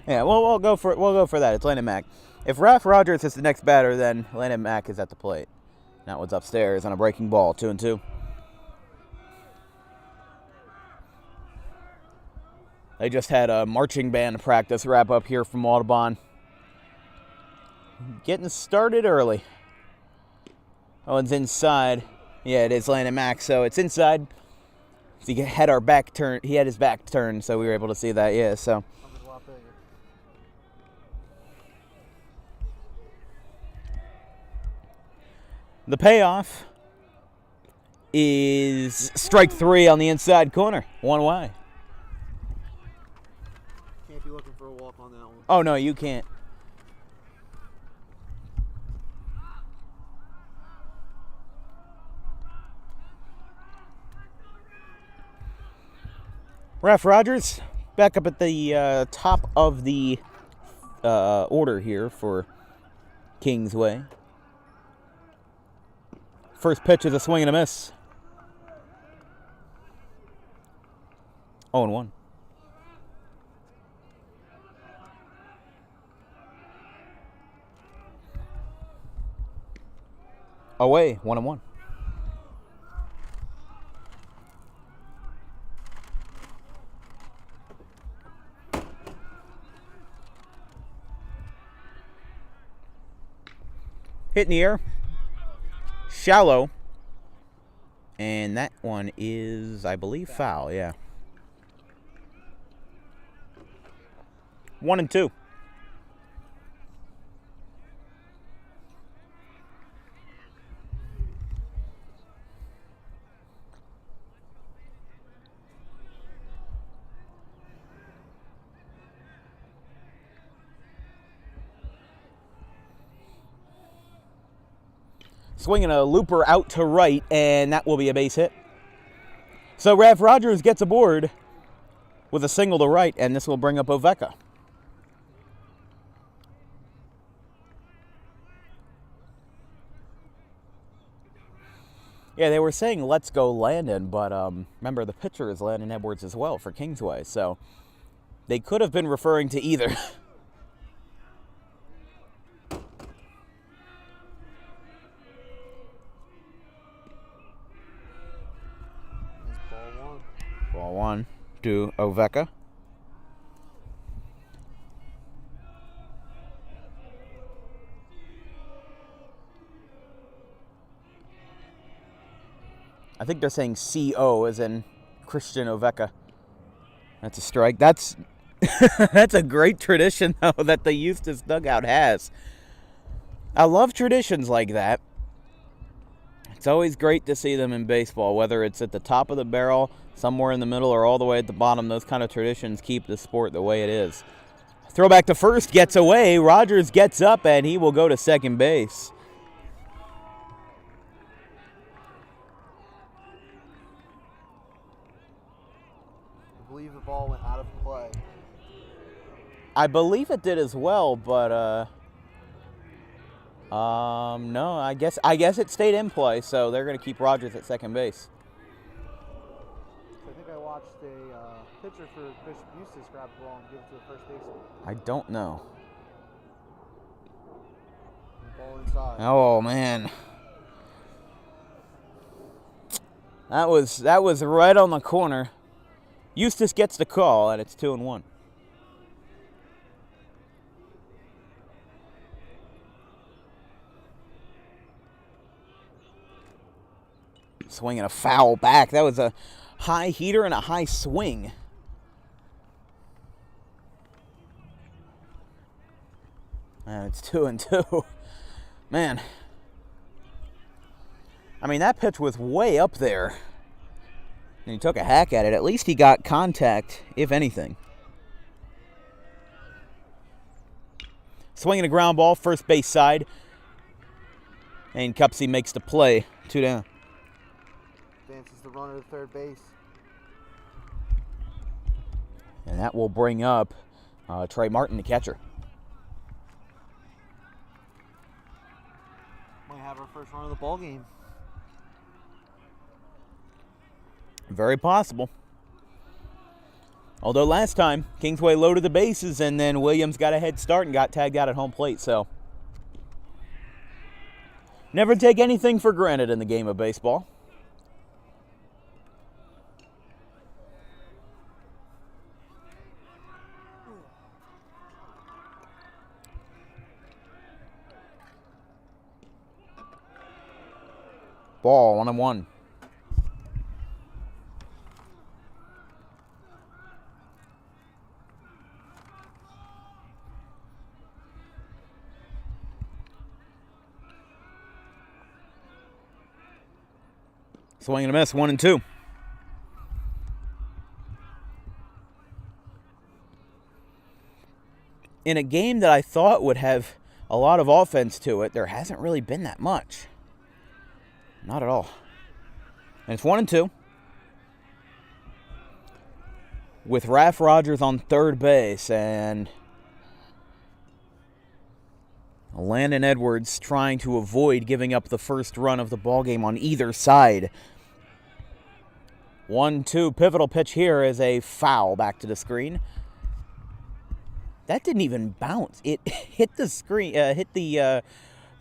Yeah, we'll go for that. It's Landon Mack. If Ralph Rogers is the next batter, then Landon Mack is at the plate. That one's upstairs on a breaking ball, 2-2. They just had a marching band practice wrap up here from Audubon. Getting started early. Oh, it's inside. Yeah, it is Landon Mack, so it's inside. So he had our back turn. He had his back turned, so we were able to see that. Yeah, so. The payoff is strike three on the inside corner. One way. Can't be looking for a walk on that one. Oh, no, you can't. Ralph Rogers back up at the top of the order here for Kingsway. First pitch is a swing and a miss. 0-1. Away, 1-1. Hit in the air. Shallow. And that one is, I believe, foul, yeah. 1-2. Swinging a looper out to right, and that will be a base hit. So Ralph Rogers gets aboard with a single to right, and this will bring up Oveka. Yeah, they were saying let's go Landon, but remember the pitcher is Landon Edwards as well for Kingsway, so they could have been referring to either. Ball one to Oveka. I think they're saying CO as in Christian Oveka. That's a strike. That's that's a great tradition, though, that the Eustis dugout has. I love traditions like that. It's always great to see them in baseball, whether it's at the top of the barrel, somewhere in the middle, or all the way at the bottom. Those kind of traditions keep the sport the way it is. Throwback to first, gets away. Rogers gets up, and he will go to second base. I believe the ball went out of play. I believe it did as well, but no, I guess it stayed in play, so they're going to keep Rogers at second base. I think I watched a pitcher for Bishop Eustace grab the ball and give it to the first baseman. I don't know. The ball inside. Oh man, that was right on the corner. Eustis gets the call, and it's 2-1. Swinging a foul back. That was a high heater and a high swing. And it's 2-2. Man. I mean, that pitch was way up there. And he took a hack at it. At least he got contact, if anything. Swinging a ground ball, first base side. And Cupsey makes the play. 2 down. Advances the runner to third base. And that will bring up Trey Martin, the catcher. Might have our first run of the ball game. Very possible. Although last time, Kingsway loaded the bases and then Williams got a head start and got tagged out at home plate, so never take anything for granted in the game of baseball. Ball, 1-1. Swing and a miss, 1-2. In a game that I thought would have a lot of offense to it, there hasn't really been that much. Not at all. And it's 1-2. With Raph Rogers on third base and Landon Edwards trying to avoid giving up the first run of the ballgame on either side. 1-2, pivotal pitch here is a foul back to the screen. That didn't even bounce. It hit the screen, hit the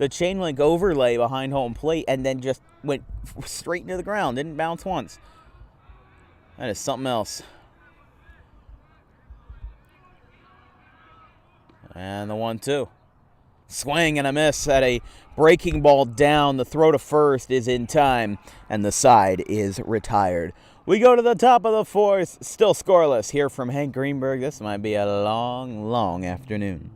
chain link overlay behind home plate and then just went straight into the ground. Didn't bounce once. That is something else. And the 1-2. Swing and a miss at a breaking ball down. The throw to first is in time, and the side is retired. We go to the top of the fourth, still scoreless here from Hank Greenberg. This might be a long, long afternoon.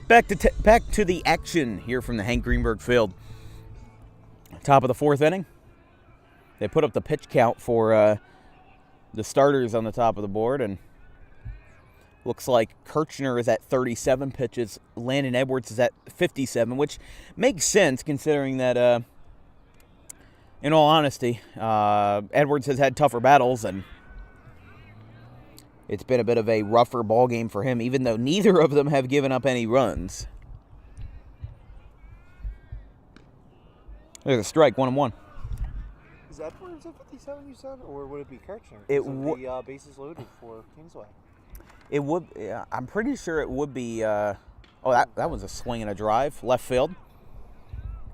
Back to the action here from the Hank Greenberg Field. Top of the 4th inning. They put up the pitch count for the starters on the top of the board, and looks like Kirchner is at 37 pitches. Landon Edwards is at 57, which makes sense considering that, in all honesty, Edwards has had tougher battles, and it's been a bit of a rougher ball game for him, even though neither of them have given up any runs. There's a strike, 1-1. Is Edwards at 57, you said, or would it be Kirchner? It would be bases loaded for Kingsway. It would. I'm pretty sure it would be. That was a swing and a drive, left field.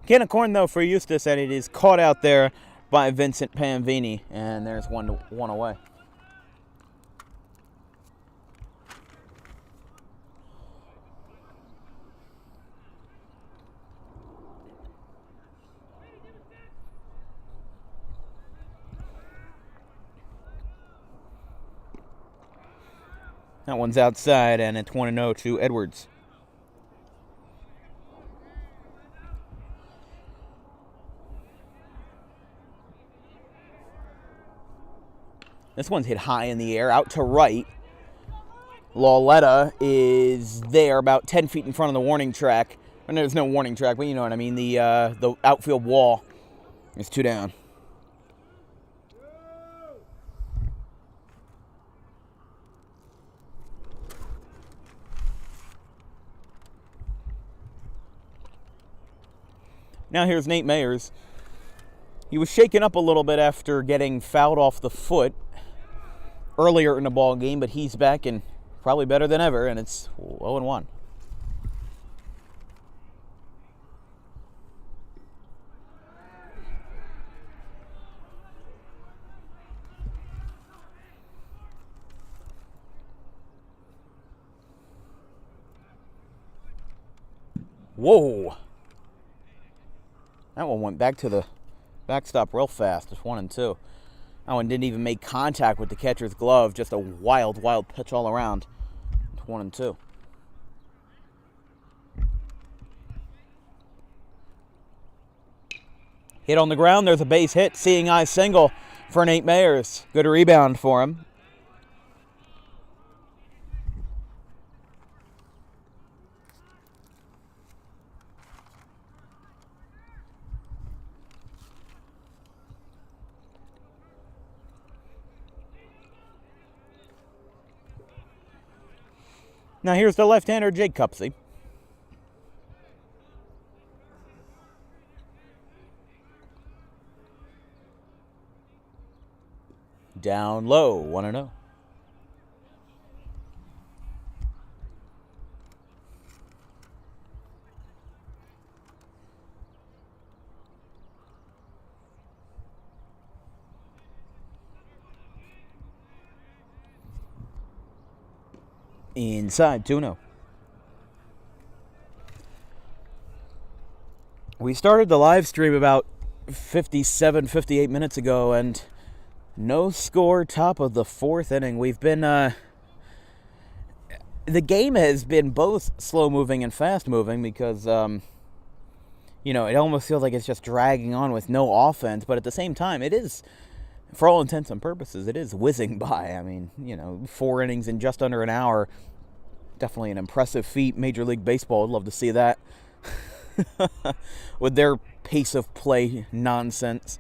Can of corn though for Eustis, and it is caught out there by Vincent Panvini, and there's one away. That one's outside, and it's 1-0 to Edwards. This one's hit high in the air, out to right. Lauletta is there about 10 feet in front of the warning track. And there's no warning track, but you know what I mean. The outfield wall is 2 down. Now here's Nate Mayers. He was shaken up a little bit after getting fouled off the foot earlier in the ball game, but he's back and probably better than ever, and it's 0-1. Whoa! That one went back to the backstop real fast. It's 1-2. That one didn't even make contact with the catcher's glove. Just a wild, wild pitch all around. It's 1-2. Hit on the ground. There's a base hit. Seeing eye single for Nate Mayers. Good rebound for him. Now here's the left-hander, Jake Cupsey. Down low, 1-0. Inside, 2-0. We started the live stream about 58 minutes ago, and no score, top of the 4th inning. We've been, the game has been both slow-moving and fast-moving because, it almost feels like it's just dragging on with no offense, but at the same time, it is, for all intents and purposes, it is whizzing by. I mean, 4 innings in just under an hour. Definitely an impressive feat. Major League Baseball would love to see that. With their pace of play nonsense.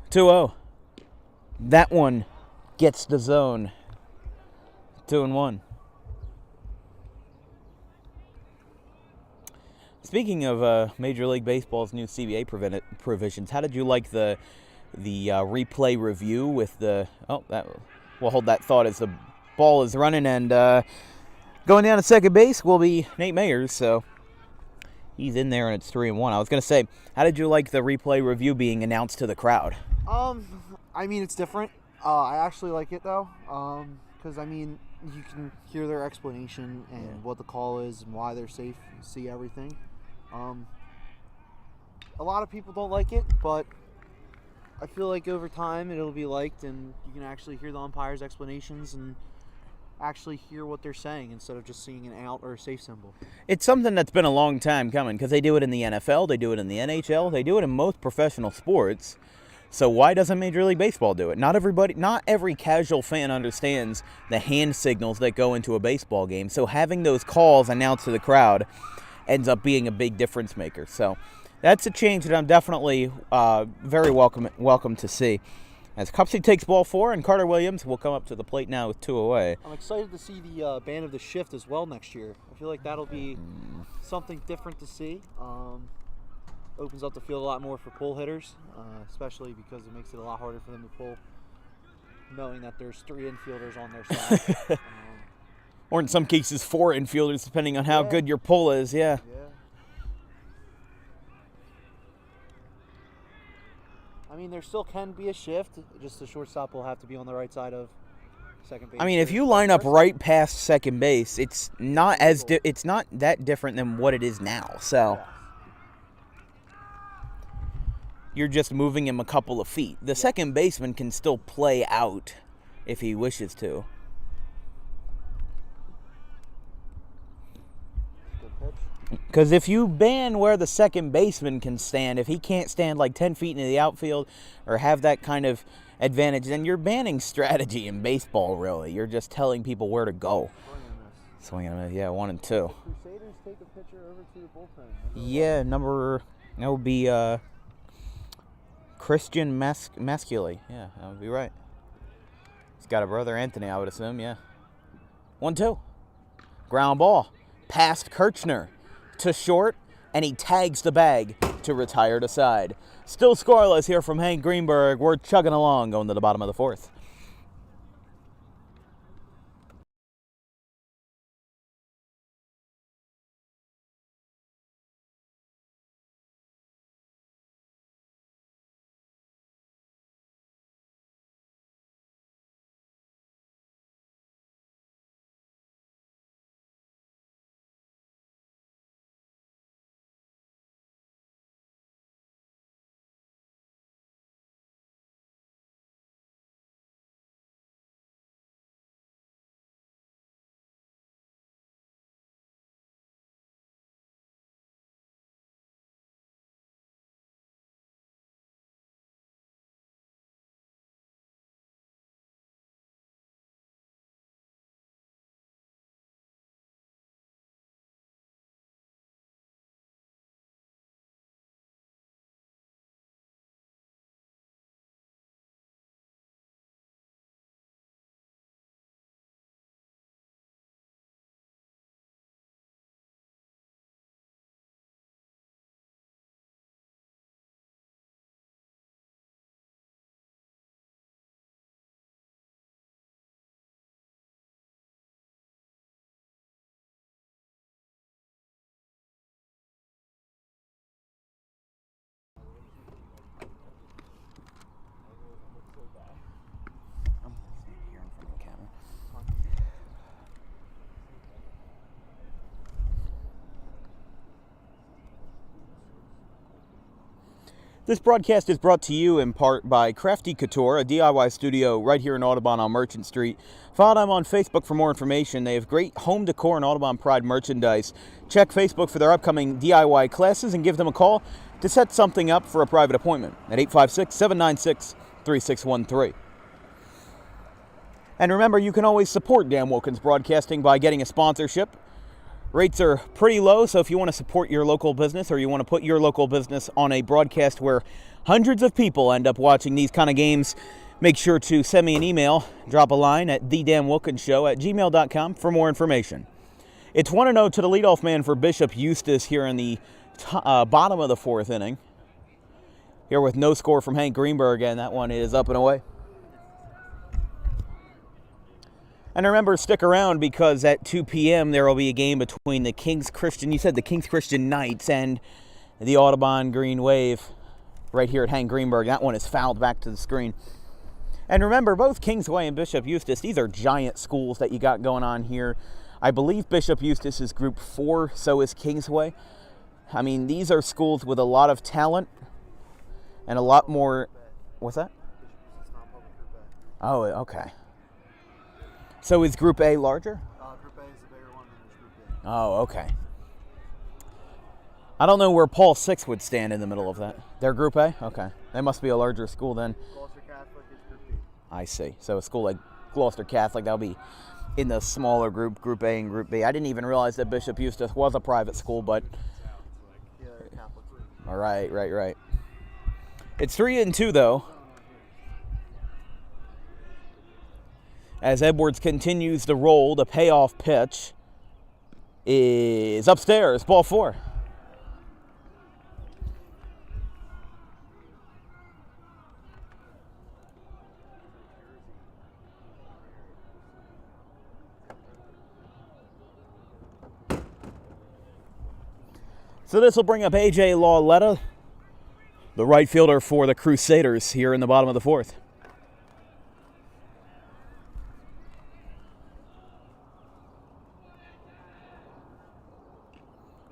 2-0. That one gets the zone. 2-1. Speaking of Major League Baseball's new CBA provisions, how did you like the replay review with the... we'll hold that thought as the ball is running, and going down to second base will be Nate Mayers, so he's in there, and it's 3-1. I was going to say, how did you like the replay review being announced to the crowd? I mean, it's different. I actually like it, though, because, you can hear their explanation and what the call is and why they're safe, you see everything. A lot of people don't like it, but I feel like over time it'll be liked, and you can actually hear the umpire's explanations, and actually hear what they're saying instead of just seeing an out or a safe symbol. It's something that's been a long time coming because they do it in the NFL, they do it in the NHL, they do it in most professional sports. So why doesn't Major League Baseball do it? Not every casual fan understands the hand signals that go into a baseball game. So having those calls announced to the crowd ends up being a big difference maker. So that's a change that I'm definitely very welcome to see. As Cupsey takes ball 4, and Carter Williams will come up to the plate now with 2 away. I'm excited to see the band of the shift as well next year. I feel like that'll be something different to see. Opens up the field a lot more for pull hitters, especially because it makes it a lot harder for them to pull, knowing that there's 3 infielders on their side. Or in some cases 4 infielders, depending on how good your pull is. Yeah. I mean, there still can be a shift. Just the shortstop will have to be on the right side of second base. I mean, if you line up right past second base, it's not it's not that different than what it is now. So you're just moving him a couple of feet. The second baseman can still play out if he wishes to. Because if you ban where the second baseman can stand, if he can't stand like 10 feet into the outfield or have that kind of advantage, then you're banning strategy in baseball, really. You're just telling people where to go. Swing and a miss. Yeah, 1 and 2. Crusaders take a pitcher over to the bullpen. Yeah, that would be Christian Masculi. Yeah, that would be right. He's got a brother, Anthony, I would assume, yeah. 1-2. Ground ball. Past Kirchner to short, and he tags the bag to retire to side. Still scoreless here from Hank Greenberg. We're chugging along, going to the bottom of the 4th. This broadcast is brought to you in part by Crafty Couture, a DIY studio right here in Audubon on Merchant Street. Follow them on Facebook for more information. They have great home decor and Audubon Pride merchandise. Check Facebook for their upcoming DIY classes and give them a call to set something up for a private appointment at 856-796-3613. And remember, you can always support Dan Wilkins Broadcasting by getting a sponsorship. Rates are pretty low, so if you want to support your local business or you want to put your local business on a broadcast where hundreds of people end up watching these kind of games, make sure to send me an email, drop a line at thedanwilkinsshow@gmail.com for more information. It's 1-0 to the leadoff man for Bishop Eustace here in the bottom of the 4th inning. Here with no score from Hank Greenberg, and that one is up and away. And remember, stick around because at 2 p.m. there will be a game between the Kings Christian Knights and the Audubon Green Wave right here at Hank Greenberg. That one is fouled back to the screen. And remember, both Kingsway and Bishop Eustace, these are giant schools that you got going on here. I believe Bishop Eustace is Group 4, so is Kingsway. I mean, these are schools with a lot of talent and a lot more... What's that? Oh, okay. So is Group A larger? Group A is the bigger one than Group B. Oh, okay. I don't know where Paul 6 would stand in the middle of that. They're Group A? Okay. They must be a larger school then. Gloucester Catholic is Group B. I see. So a school like Gloucester Catholic, that'll be in the smaller group, Group A and Group B. I didn't even realize that Bishop Eustace was a private school, but... Yeah, they're Catholic. All right, right. It's 3-2, though. As Edwards continues to roll, the payoff pitch is upstairs, ball 4. So this will bring up A.J. Lawletta, the right fielder for the Crusaders here in the bottom of the 4th.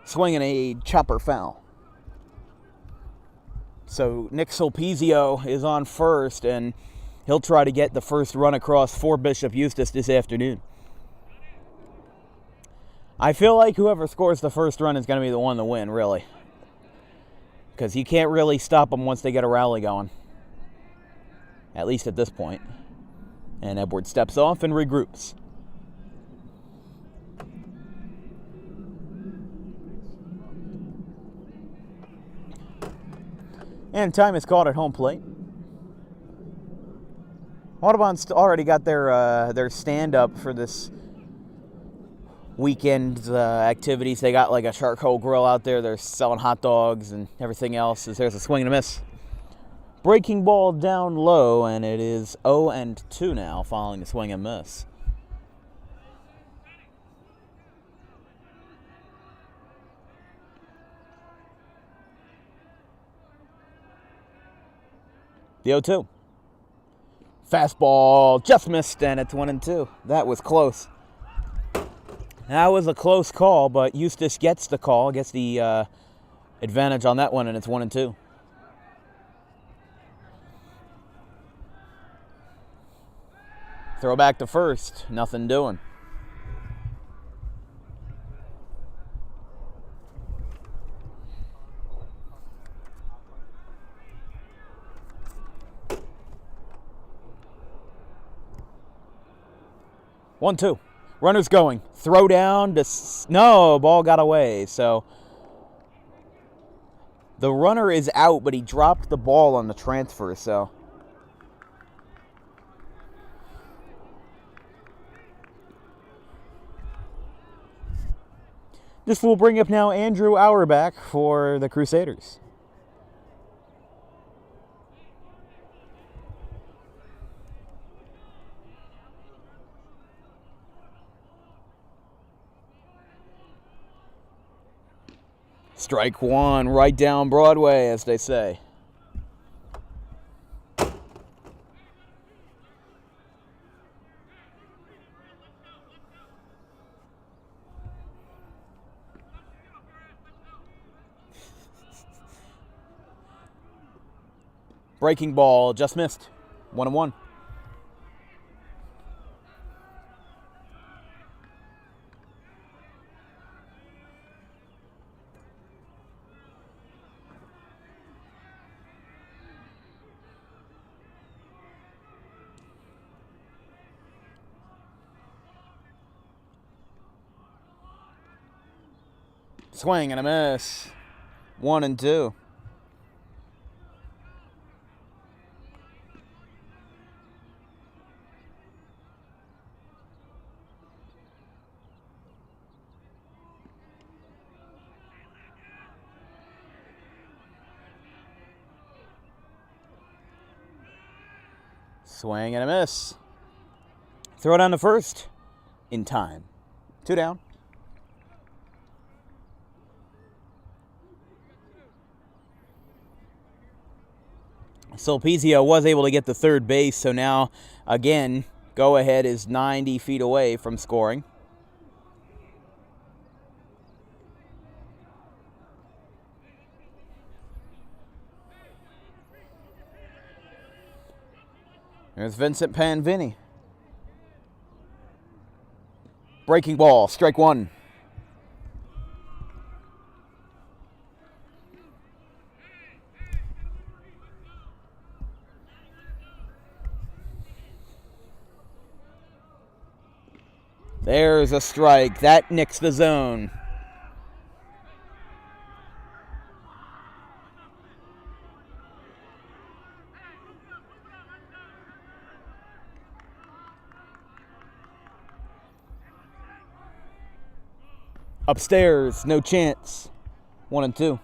Swinging a chopper foul. So Nick Sulpizio is on first, and he'll try to get the first run across for Bishop Eustace this afternoon. I feel like whoever scores the first run is going to be the one to win, really. Because you can't really stop them once they get a rally going. At least at this point. And Edwards steps off and regroups. And time is called at home plate. Audubon's already got their stand-up for this weekend activities. They got like a charcoal grill out there. They're selling hot dogs and everything else. There's a swing and a miss. Breaking ball down low, and it is 0-2 now following the swing and miss. The 0-2. Fastball just missed, and it's 1-2. That was close. That was a close call, but Eustis gets the call, gets the advantage on that one, and it's 1-2. Throw back to first, nothing doing. One, two. Runner's going. Throw down to... No, ball got away. So the runner is out, but he dropped the ball on the transfer, so... This will bring up now Andrew Auerbach for the Crusaders. Strike one, right down Broadway, as they say. Breaking ball, just missed. 1-1. Swing and a miss. 1-2. Swing and a miss. Throw it on to first in time. 2 down. Sulpizio was able to get the third base, so now, again, go-ahead is 90 feet away from scoring. There's Vincent Panvini. Breaking ball, strike one. There's a strike. That nicks the zone. Upstairs, no chance. 1-2.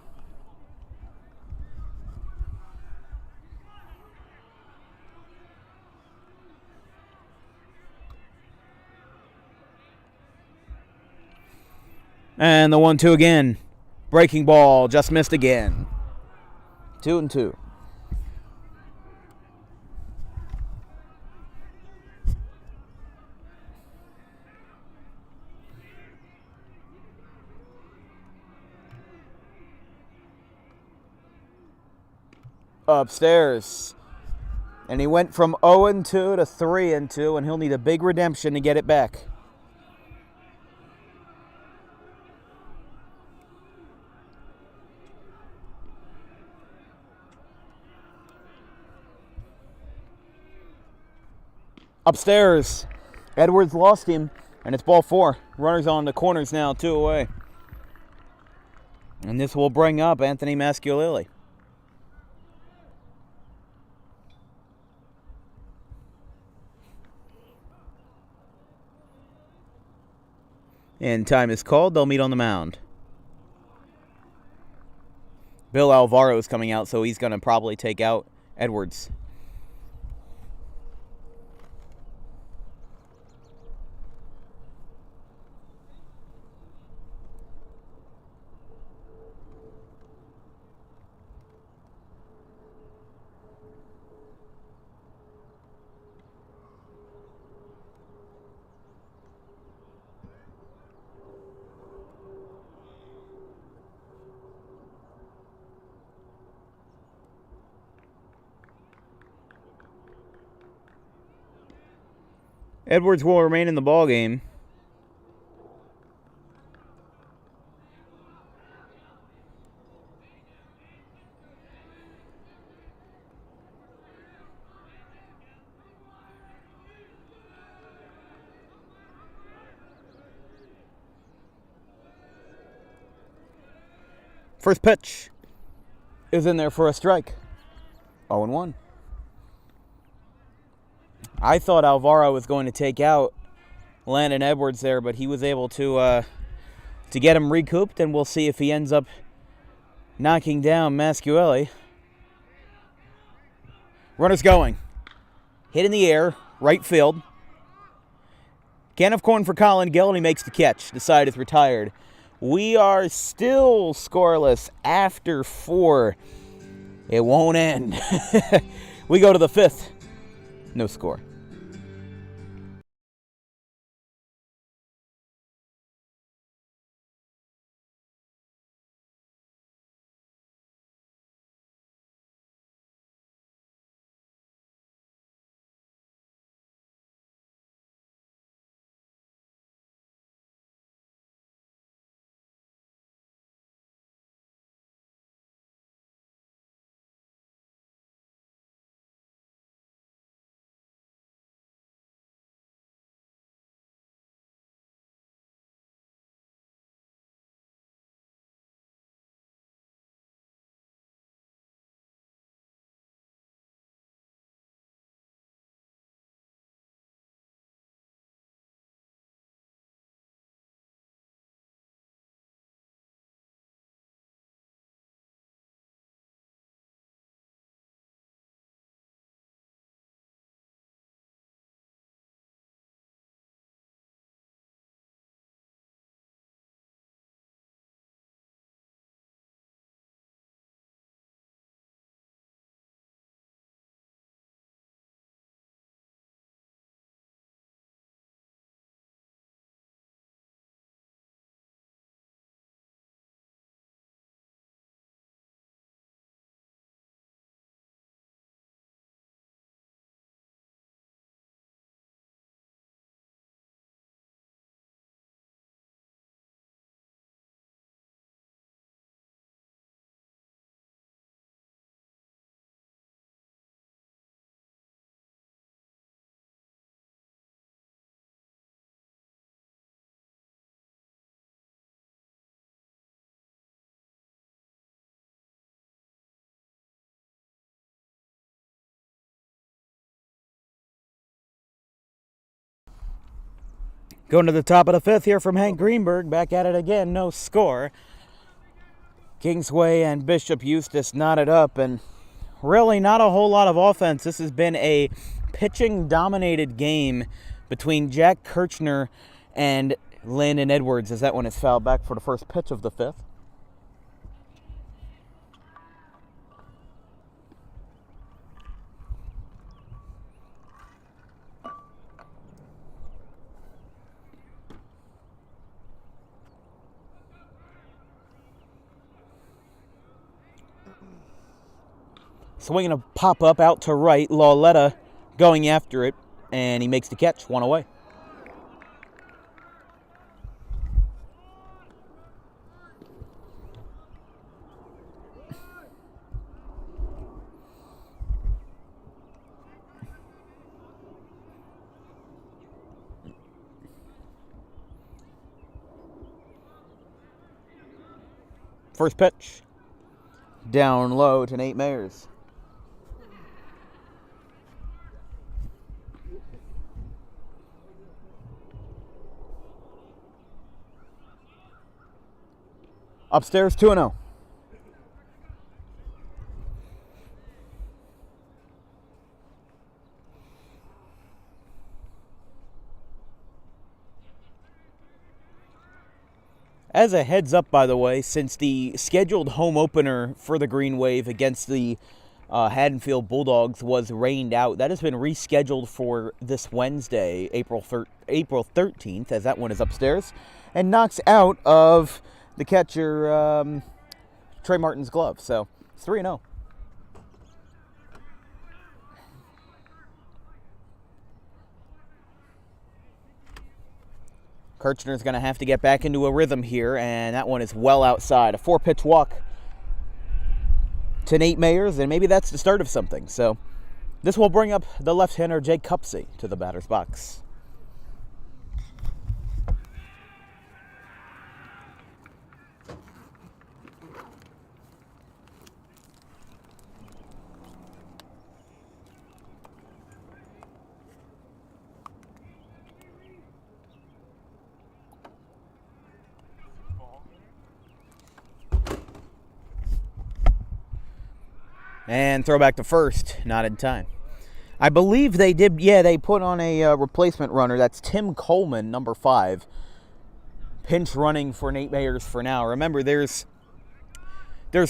And the 1-2 again. Breaking ball, just missed again. 2-2. Upstairs. And he went from 0-2 to 3-2, and he'll need a big redemption to get it back. Upstairs. Edwards lost him, and it's ball 4. Runners on the corners now, 2 away. And this will bring up Anthony Masculilli. And time is called. They'll meet on the mound. Bill Alvaro is coming out, so he's going to probably take out Edwards. Edwards will remain in the ball game. First pitch is in there for a strike. 0-1. I thought Alvaro was going to take out Landon Edwards there, but he was able to get him recouped, and we'll see if he ends up knocking down Masculelli. Runner's going. Hit in the air, right field. Can of corn for Colin Gill, and he makes the catch. The side is retired. We are still scoreless after 4. It won't end. We go to the 5th. No score. Going to the top of the fifth here from Hank Greenberg. Back at it again. No score. Kingsway and Bishop Eustace knotted up, and really not a whole lot of offense. This has been a pitching-dominated game between Jack Kirchner and Landon Edwards, as that one is fouled back for the first pitch of the fifth. Swinging a pop-up out to right. Lauletta going after it, and he makes the catch. One away. First pitch. Down low to Nate Mayers. Upstairs 2-0. As a heads up, by the way, since the scheduled home opener for the Green Wave against the Haddonfield Bulldogs was rained out, that has been rescheduled for this Wednesday, April 13th, as that one is upstairs, and knocks out of the catcher, Trey Martin's glove. So it's 3-0. Kirchner's going to have to get back into a rhythm here, and that one is well outside. A 4-pitch walk to Nate Mayers, and maybe that's the start of something. So this will bring up the left-hander Jake Cupsey to the batter's box. And throw back to first, not in time. I believe they did, they put on a replacement runner. That's Tim Coleman, number 5. Pinch running for Nate Mayers for now. Remember, there's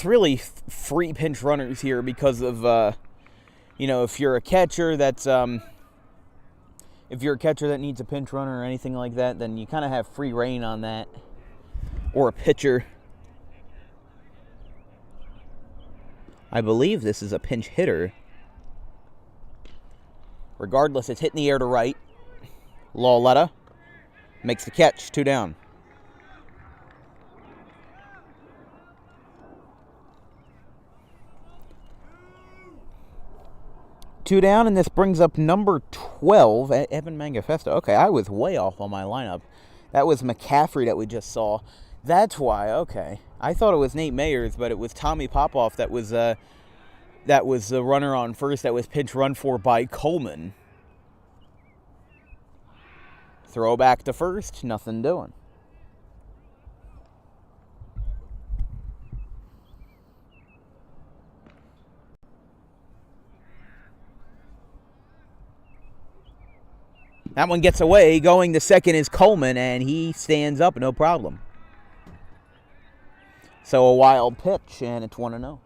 really free pinch runners here because of, if you're a catcher that's, if you're a catcher that needs a pinch runner or anything like that, then you kind of have free reign on that. Or a pitcher. I believe this is a pinch hitter. Regardless, it's hit in the air to right. Lauletta makes the catch, 2 down. Two down, and this brings up number 12, Evan Mangafesta. Okay, I was way off on my lineup. That was McCaffrey that we just saw. That's why, okay. I thought it was Nate Mayers, but it was Tommy Popoff that was the runner on first that was pinch run for by Coleman. Throw back to first, nothing doing. That one gets away. Going to second is Coleman, and he stands up, no problem. So a wild pitch, and it's 1-0.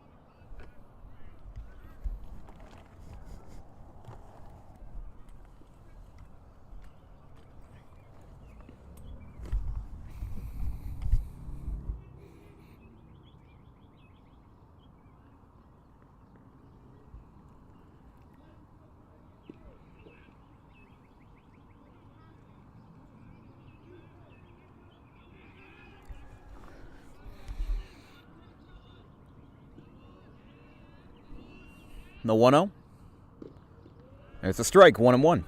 The 1-0. There's a strike, 1-1.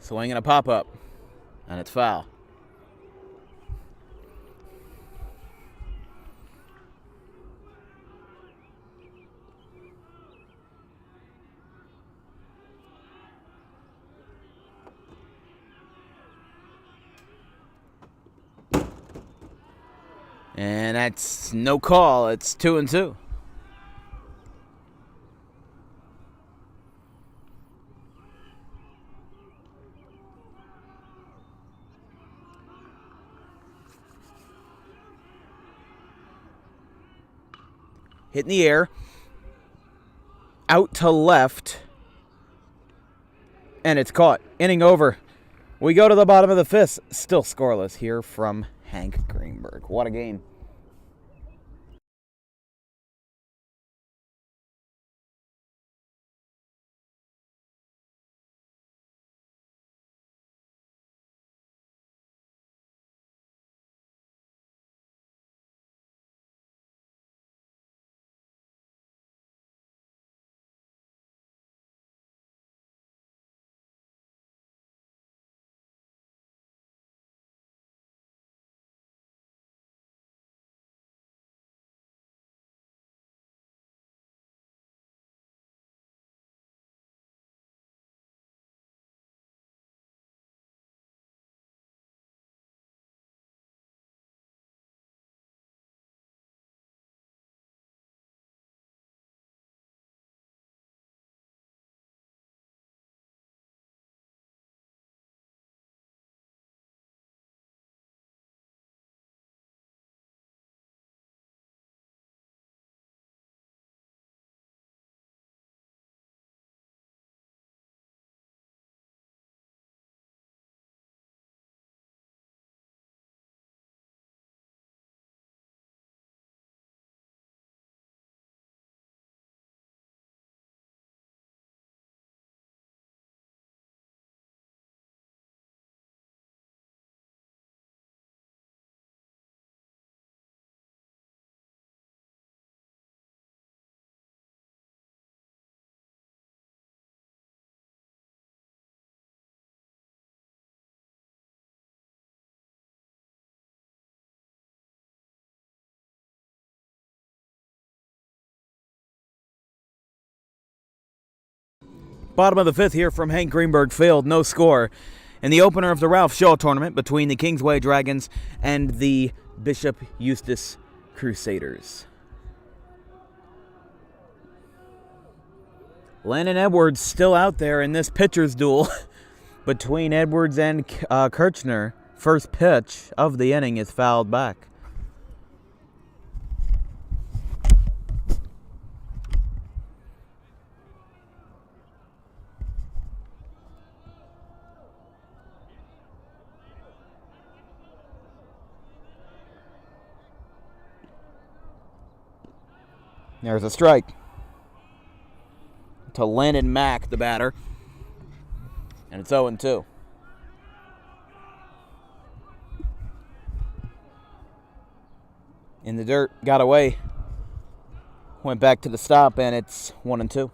Swing and a pop-up. And it's foul. And that's no call. It's 2-2. Hit in the air. Out to left. And it's caught. Inning over. We go to the bottom of the fifth. Still scoreless here from Hank Greenberg. What a game. Bottom of the fifth here from Hank Greenberg Field. No score in the opener of the Ralph Shaw tournament between the Kingsway Dragons and the Bishop Eustace Crusaders. Landon Edwards still out there in this pitcher's duel between Edwards and Kirchner. First pitch of the inning is fouled back. There's a strike to Landon Mack, the batter. And it's 0-2. In the dirt, got away. Went back to the stop, and it's 1-2.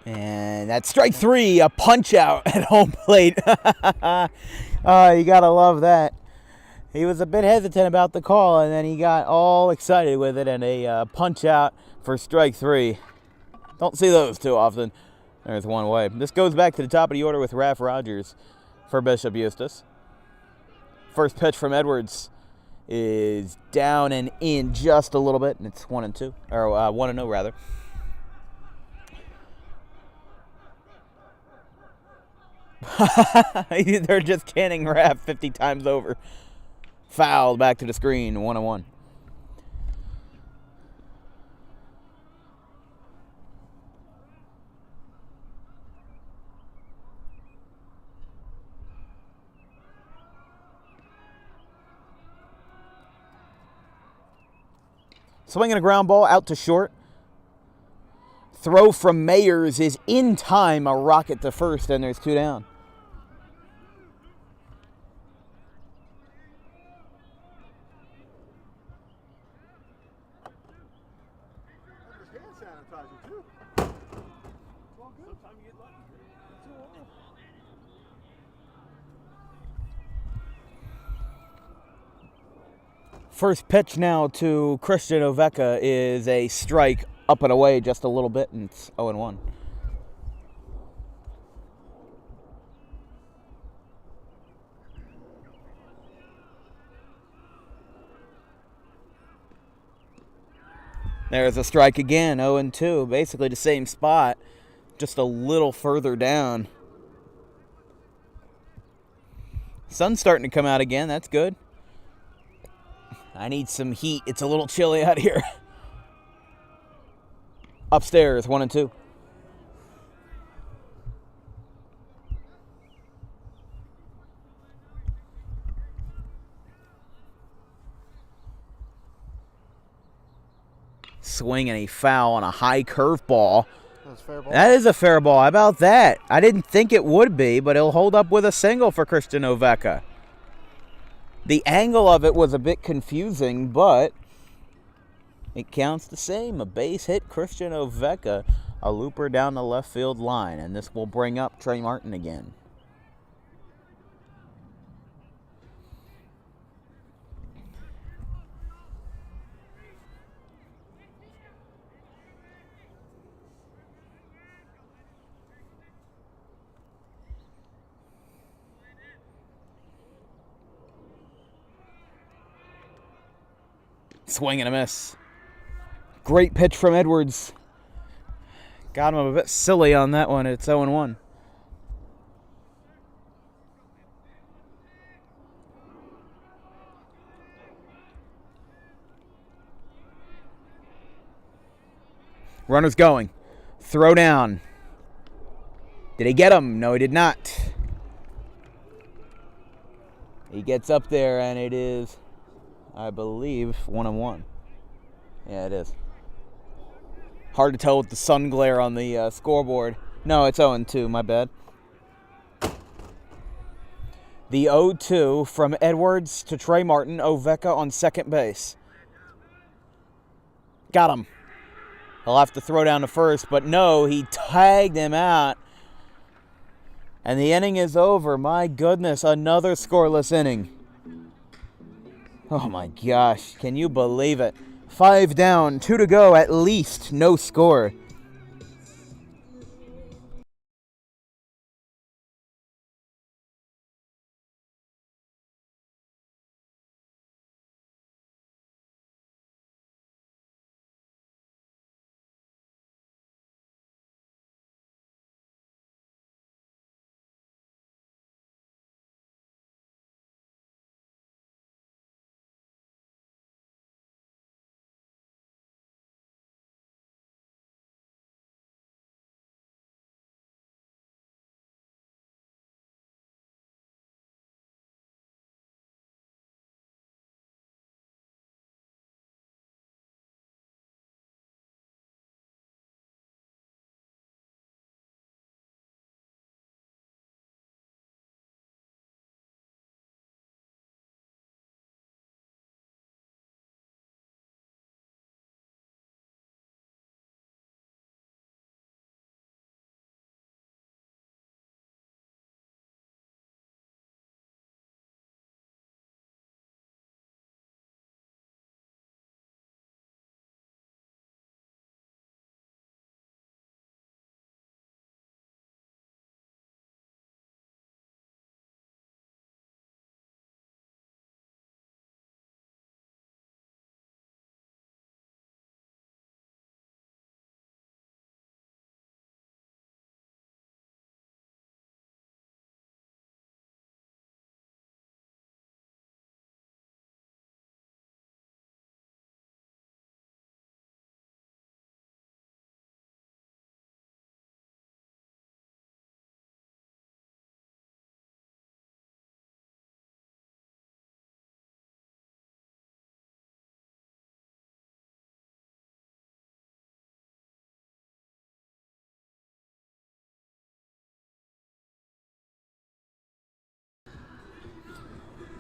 And that's strike three, a punch out at home plate. Oh, you gotta love that. He was a bit hesitant about the call, and then he got all excited with it, and a punch out for strike three. Don't see those too often. There's one way. This goes back to the top of the order with Raph Rogers for Bishop Eustace. First pitch from Edwards is down and in just a little bit, and it's 1-2, or 1-0 rather. They're just canning Raph 50 times over. Fouled back to the screen, 1-1. Swinging a ground ball out to short. Throw from Mayers is in time, a rocket to first, and there's two down. sanitizer too. Sometimes you get lucky. First pitch now to Christian Oveka is a strike up and away just a little bit, and it's 0-1. There's a strike again, 0-2. Basically the same spot, just a little further down. Sun's starting to come out again. That's good. I need some heat. It's a little chilly out here. Upstairs, 1-2. Swing and a foul on a high curveball. That's fair ball. That is a fair ball. How about that? I didn't think it would be, but he'll hold up with a single for Christian Oveka. The angle of it was a bit confusing, but it counts the same. A base hit, Christian Oveka, a looper down the left field line, and this will bring up Trey Martin again. Swing and a miss. Great pitch from Edwards. Got him a bit silly on that one. It's 0-1. Runner's going. Throw down. Did he get him? No, he did not. He gets up there, and it is, I believe, 1-1. Yeah, it is. Hard to tell with the sun glare on the scoreboard. No, it's 0-2, my bad. The 0-2 from Edwards to Trey Martin. Oveka on second base. Got him. He'll have to throw down to first, but no, he tagged him out. And the inning is over. My goodness, another scoreless inning. Oh my gosh, can you believe it? 5 down, 2 to go, at least no score.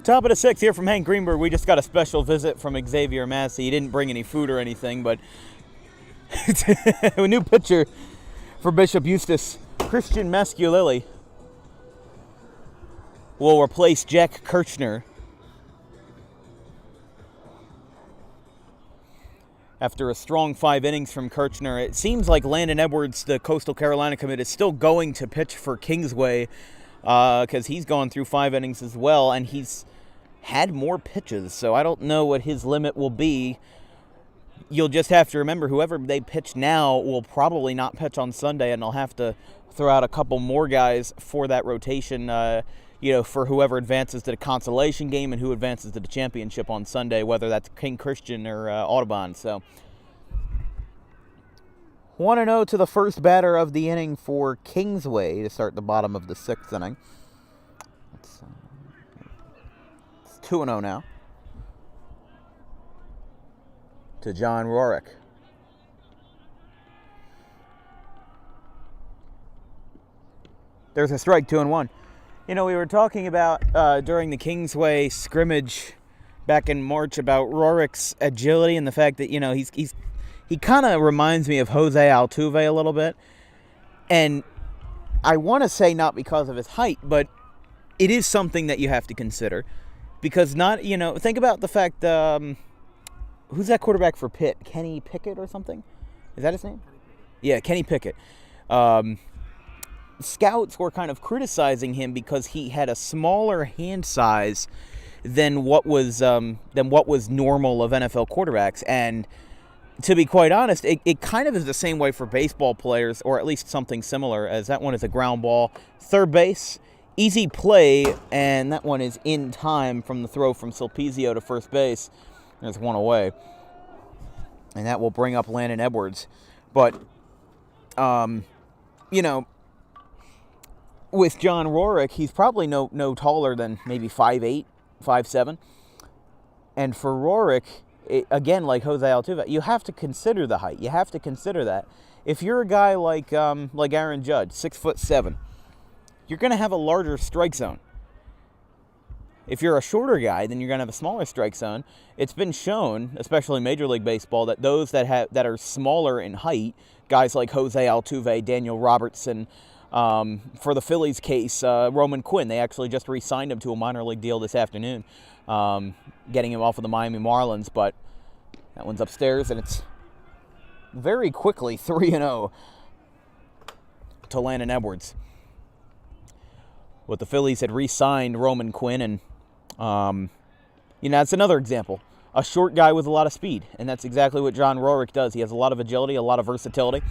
Top of the 6th here from Hank Greenberg. We just got a special visit from Xavier Massey. He didn't bring any food or anything, but A new pitcher for Bishop Eustace. Christian Masculilli will replace Jack Kirchner after a strong 5 innings from Kirchner. It seems like Landon Edwards, the Coastal Carolina commit, is still going to pitch for Kingsway because he's gone through 5 innings as well, and he's had more pitches, so I don't know what his limit will be. You'll just have to remember whoever they pitch now will probably not pitch on Sunday, and they'll have to throw out a couple more guys for that rotation, for whoever advances to the consolation game and who advances to the championship on Sunday, whether that's King Christian or Audubon. So 1-0 to the first batter of the inning for Kingsway to start the bottom of the 6th inning. It's 2-0 now to John Rorick. There's a strike, 2-1. We were talking about during the Kingsway scrimmage back in March about Rorick's agility and the fact that, he kind of reminds me of Jose Altuve a little bit. And I want to say not because of his height, but it is something that you have to consider. Because think about the fact, who's that quarterback for Pitt? Kenny Pickett or something? Is that his name? Yeah, Kenny Pickett. Scouts were kind of criticizing him because he had a smaller hand size than what was normal of NFL quarterbacks. And to be quite honest, it kind of is the same way for baseball players, or at least something similar, as that one is a ground ball. Third base, easy play, and that one is in time from the throw from Sulpizio to first base. There's one away. And that will bring up Landon Edwards. But, with John Rorick, he's probably no taller than maybe 5'8", 5'7". And for Rorick, again, like Jose Altuve, you have to consider the height. You have to consider that. If you're a guy like Aaron Judge, 6'7", you're going to have a larger strike zone. If you're a shorter guy, then you're going to have a smaller strike zone. It's been shown, especially Major League Baseball, that those that are smaller in height, guys like Jose Altuve, Daniel Robertson, for the Phillies case, Roman Quinn, they actually just re-signed him to a minor league deal this afternoon, getting him off of the Miami Marlins, but that one's upstairs, and it's very quickly 3-0 to Landon Edwards. But the Phillies had re-signed Roman Quinn, and that's another example. A short guy with a lot of speed, and that's exactly what John Rorick does. He has a lot of agility, a lot of versatility.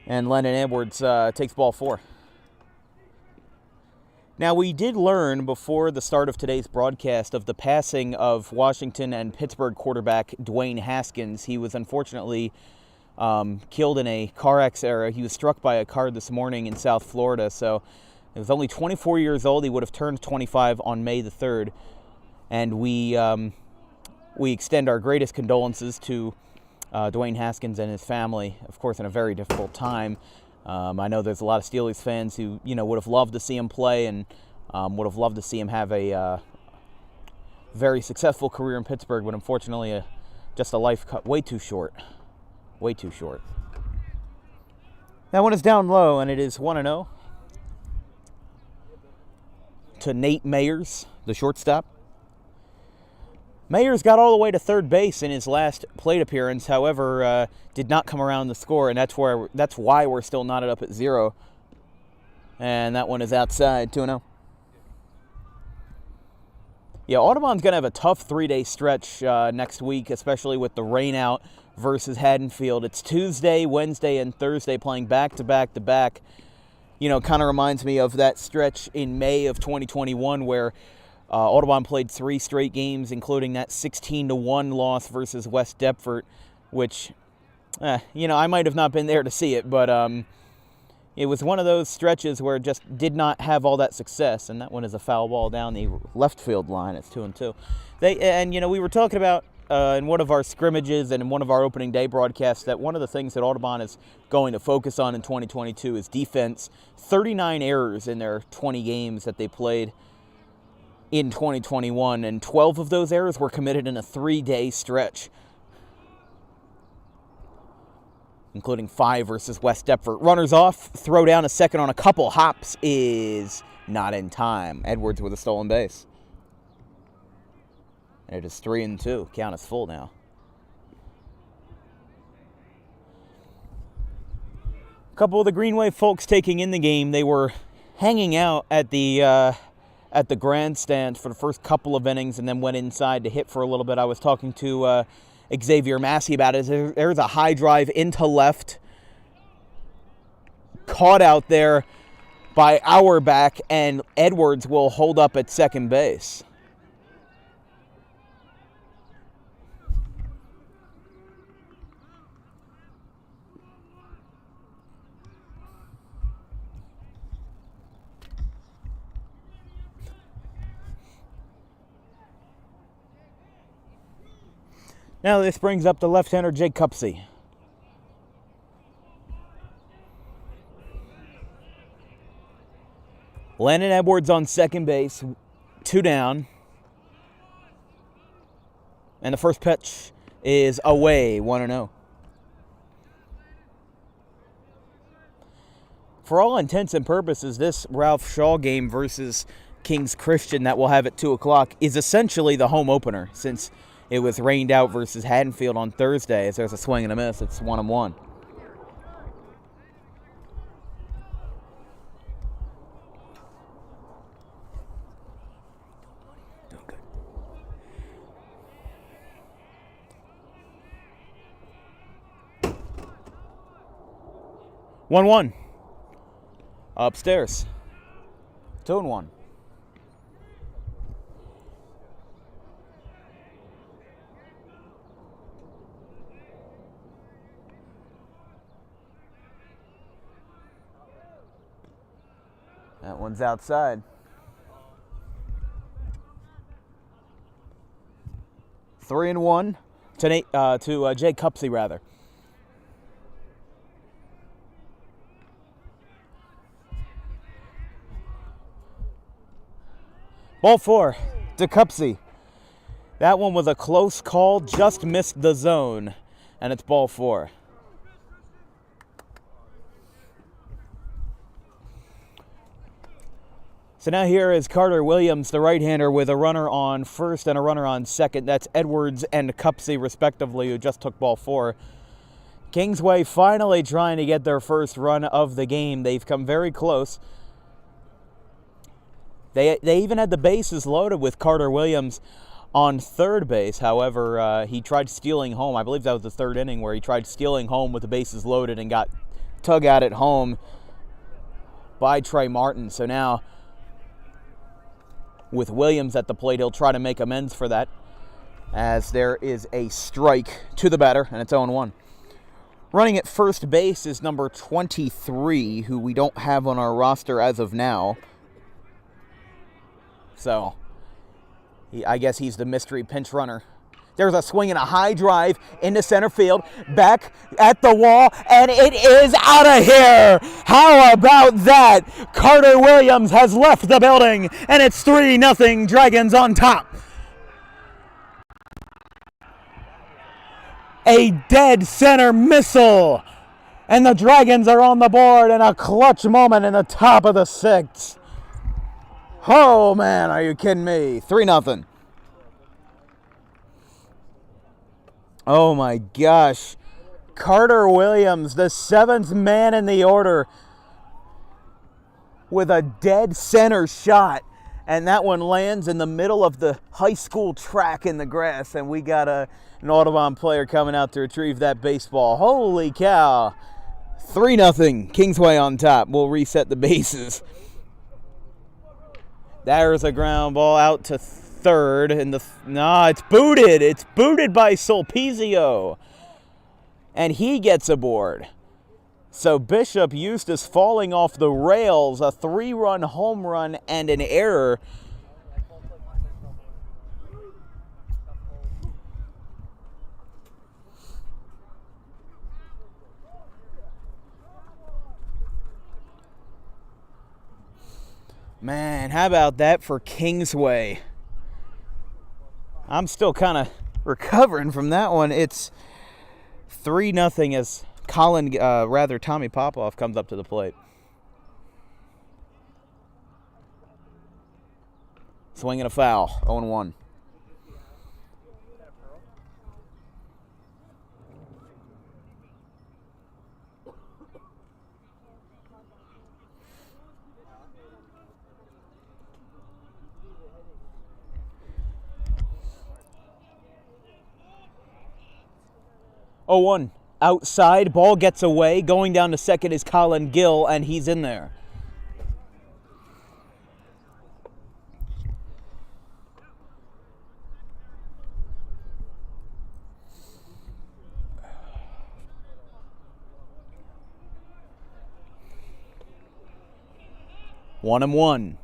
And Landon Edwards takes ball 4. Now, we did learn before the start of today's broadcast of the passing of Washington and Pittsburgh quarterback Dwayne Haskins. He was unfortunately killed in a car accident. He was struck by a car this morning in South Florida. So he was only 24 years old. He would have turned 25 on May the 3rd. And we extend our greatest condolences to Dwayne Haskins and his family, of course, in a very difficult time. I know there's a lot of Steelers fans who, would have loved to see him play and would have loved to see him have a very successful career in Pittsburgh, but unfortunately, just a life cut way too short. Way too short. That one is down low, and it is 1-0 to Nate Mayers, the shortstop. Mayers got all the way to third base in his last plate appearance, however, did not come around the score, and that's why we're still knotted up at 0. And that one is outside, 2-0. Yeah, Audubon's going to have a tough 3-day stretch next week, especially with the rain out versus Haddonfield. It's Tuesday, Wednesday, and Thursday playing back-to-back-to-back. Kind of reminds me of that stretch in May of 2021 where Audubon played 3 straight games, including that 16-1 loss versus West Deptford, which, I might have not been there to see it, but it was one of those stretches where it just did not have all that success, and that one is a foul ball down the left field line. It's 2-2. We were talking about in one of our scrimmages and in one of our opening day broadcasts that one of the things that Audubon is going to focus on in 2022 is defense. 39 errors in their 20 games that they played in 2021, and 12 of those errors were committed in a 3-day stretch. including 5 versus West Deptford. Runners off, throw down a second on a couple hops is not in time. Edwards with a stolen base. And it is 3-2. Count is full now. A couple of the Green Wave folks taking in the game. They were hanging out at the grandstand for the first couple of innings and then went inside to hit for a little bit. I was talking to Xavier Massey about it. There's a high drive into left, caught out there by Auerbach, and Edwards will hold up at second base. Now this brings up the left-hander Jake Cupsey. Landon Edwards on second base, 2 down. And the first pitch is away, 1-0. For all intents and purposes, this Ralph Shaw game versus Kings Christian that we'll have at 2 o'clock is essentially the home opener, since it was rained out versus Haddonfield on Thursday. As there's a swing and a miss, it's 1-1. Doing good. 1-1. Upstairs. 2-1. That one's outside. 3-1 to Jay Cupsey, rather. Ball 4 to Cupsey. That one was a close call, just missed the zone, and it's ball 4. So now here is Carter Williams, the right-hander, with a runner on first and a runner on second. That's Edwards and Cupsey, respectively, who just took ball 4. Kingsway finally trying to get their first run of the game. They've come very close. They even had the bases loaded with Carter Williams on third base. However, he tried stealing home. I believe that was the third inning where he tried stealing home with the bases loaded and got tug out at home by Trey Martin. So now, with Williams at the plate, he'll try to make amends for that, as there is a strike to the batter, and it's 0-1. Running at first base is number 23, who we don't have on our roster as of now. So, I guess he's the mystery pinch runner. There's a swing and a high drive into center field, back at the wall, and it is out of here. How about that? Carter Williams has left the building, and it's 3-0 Dragons on top. A dead center missile, and the Dragons are on the board in a clutch moment in the top of the 6th. Oh, man, are you kidding me? 3-0. Oh, my gosh. Carter Williams, the 7th man in the order, with a dead center shot. And that one lands in the middle of the high school track in the grass. And we got an Audubon player coming out to retrieve that baseball. Holy cow. 3-0. Kingsway on top. We'll reset the bases. There's a ground ball out to third. It's booted. It's booted by Sulpizio. And he gets aboard. So Bishop Eustace falling off the rails, a 3-run home run and an error. Man, how about that for Kingsway? I'm still kind of recovering from that one. It's 3-0 as Tommy Popoff comes up to the plate. Swinging a foul, 0-1. Oh, 1. Outside, ball gets away. Going down to second is Colin Gill, and he's in there. One and one.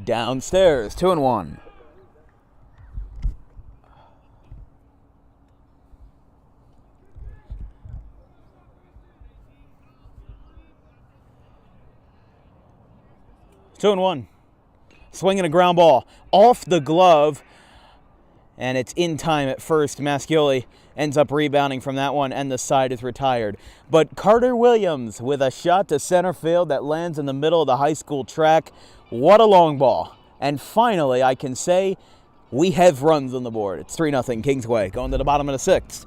Downstairs, 2-1. Two and one. Swinging a ground ball off the glove, and it's in time at first. Mascioli ends up rebounding from that one, and the side is retired. But Carter Williams with a shot to center field that lands in the middle of the high school track. What a long ball. And finally, I can say we have runs on the board. It's 3-0 Kingsway going to the bottom of the sixth.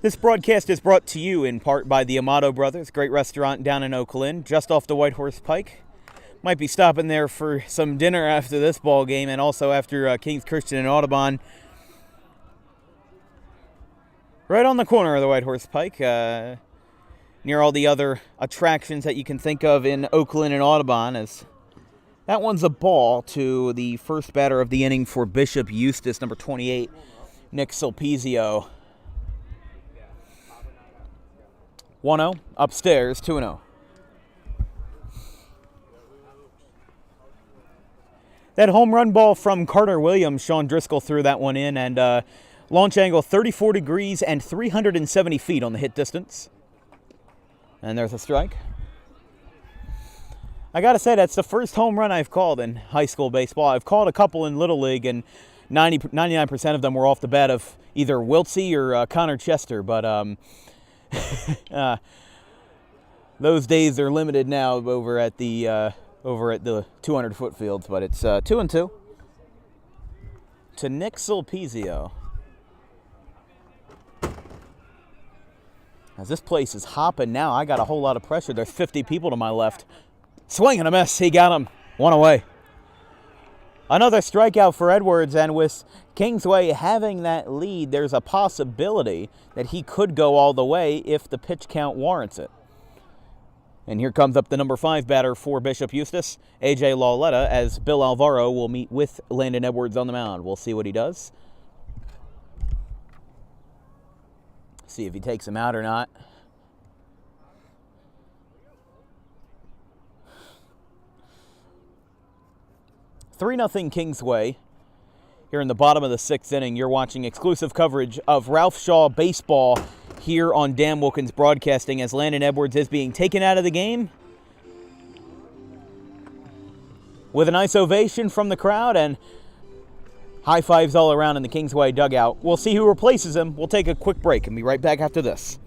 This broadcast is brought to you in part by the Amato Brothers, great restaurant down in Oak Lynn, just off the White Horse Pike. Might be stopping there for some dinner after this ball game, and also after Kings Christian and Audubon. Right on the corner of the White Horse Pike, near all the other attractions that you can think of in Oak Lynn and Audubon. As that one's a ball to the first batter of the inning for Bishop Eustace, number 28, Nick Sulpizio. 1-0, upstairs, 2-0. That home run ball from Carter Williams, Sean Driscoll threw that one in, and launch angle 34 degrees and 370 feet on the hit distance. And there's a strike. I gotta say, that's the first home run I've called in high school baseball. I've called a couple in Little League, and 99% of them were off the bat of either Wiltsey or Connor Chester, but those days are limited now over at the 200-foot fields, but it's 2-2 to Nick Sulpizio. As this place is hopping now, I got a whole lot of pressure. There's 50 people to my left. Swing and a miss. He got him. One away. Another strikeout for Edwards, and with Kingsway having that lead, there's a possibility that he could go all the way if the pitch count warrants it. And here comes up the number 5 batter for Bishop Eustace, A.J. Lauletta, as Bill Alvaro will meet with Landon Edwards on the mound. We'll see what he does. See if he takes him out or not. 3-0 Kingsway. Here in the bottom of the 6th inning, you're watching exclusive coverage of Ralph Shaw baseball here on Dan Wilkins Broadcasting as Landon Edwards is being taken out of the game with a nice ovation from the crowd and high fives all around in the Kingsway dugout. We'll see who replaces him. We'll take a quick break and be right back after this.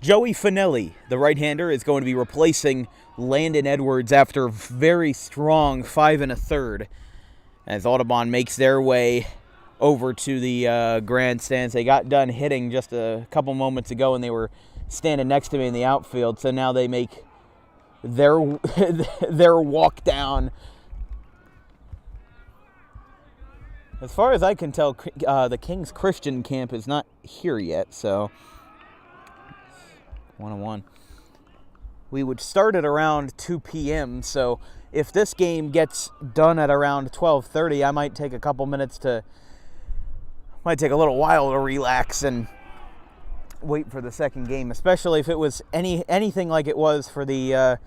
Joey Finelli, the right-hander, is going to be replacing Landon Edwards after a very strong 5 1/3 as Audubon makes their way over to the grandstands. They got done hitting just a couple moments ago and they were standing next to me in the outfield, so now they make their walk down. As far as I can tell, the King's Christian camp is not here yet, so 1-1. We would start at around 2 p.m., so if this game gets done at around 12:30, I might take a couple minutes might take a little while to relax and wait for the second game, especially if it was anything like it was for the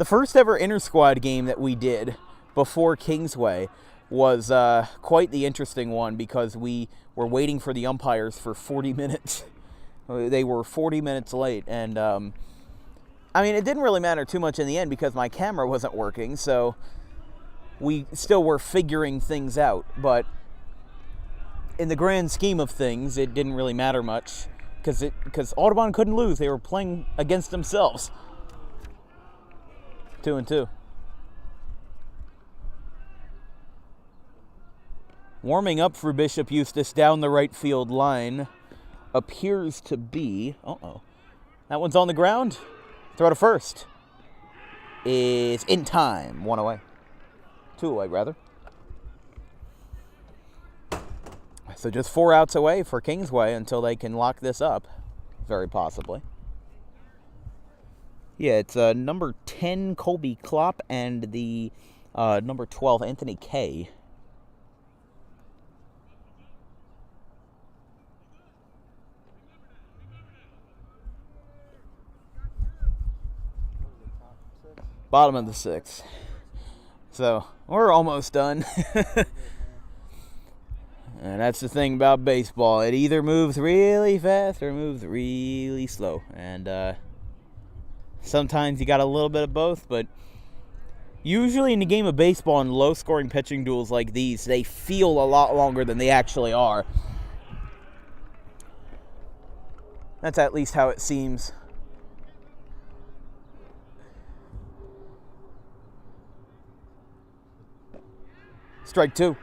first ever inter-squad game that we did before Kingsway. Was quite the interesting one because we were waiting for the umpires for 40 minutes. They were 40 minutes late, and I mean, it didn't really matter too much in the end because my camera wasn't working, so we still were figuring things out. But in the grand scheme of things, it didn't really matter much because Audubon couldn't lose. They were playing against themselves. 2-2. Warming up for Bishop Eustace down the right field line appears to be... That one's on the ground. Throw to first. Is in time. 1 away. 2 away, rather. So just 4 outs away for Kingsway until they can lock this up. Very possibly. Yeah, it's number 10, Colby Klopp, and the number 12, Anthony Kay. Bottom of the 6th. So, we're almost done. And that's the thing about baseball. It either moves really fast or moves really slow. And sometimes you got a little bit of both, but usually in the game of baseball and low-scoring pitching duels like these, they feel a lot longer than they actually are. That's at least how it seems. Strike 2.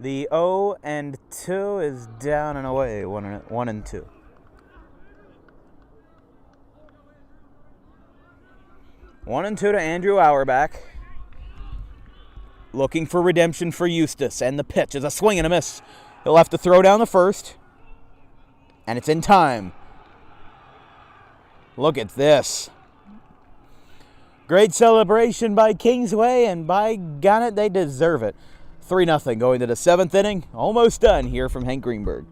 The 0 and 2 is down and away, 1 and 2. One and 2 to Andrew Auerbach. Looking for redemption for Eustis, and the pitch is a swing and a miss. He'll have to throw down the first, and it's in time. Look at this. Great celebration by Kingsway, and by gone it, they deserve it. 3-0 going to the 7th inning. Almost done here from Hank Greenberg.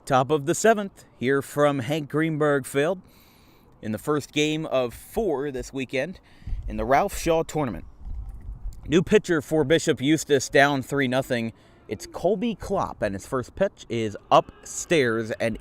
Top of the 7th here from Hank Greenberg Field in the first game of 4 this weekend in the Ralph Shaw Tournament. New pitcher for Bishop Eustace, down 3-0. It's Colby Klopp, and his first pitch is upstairs and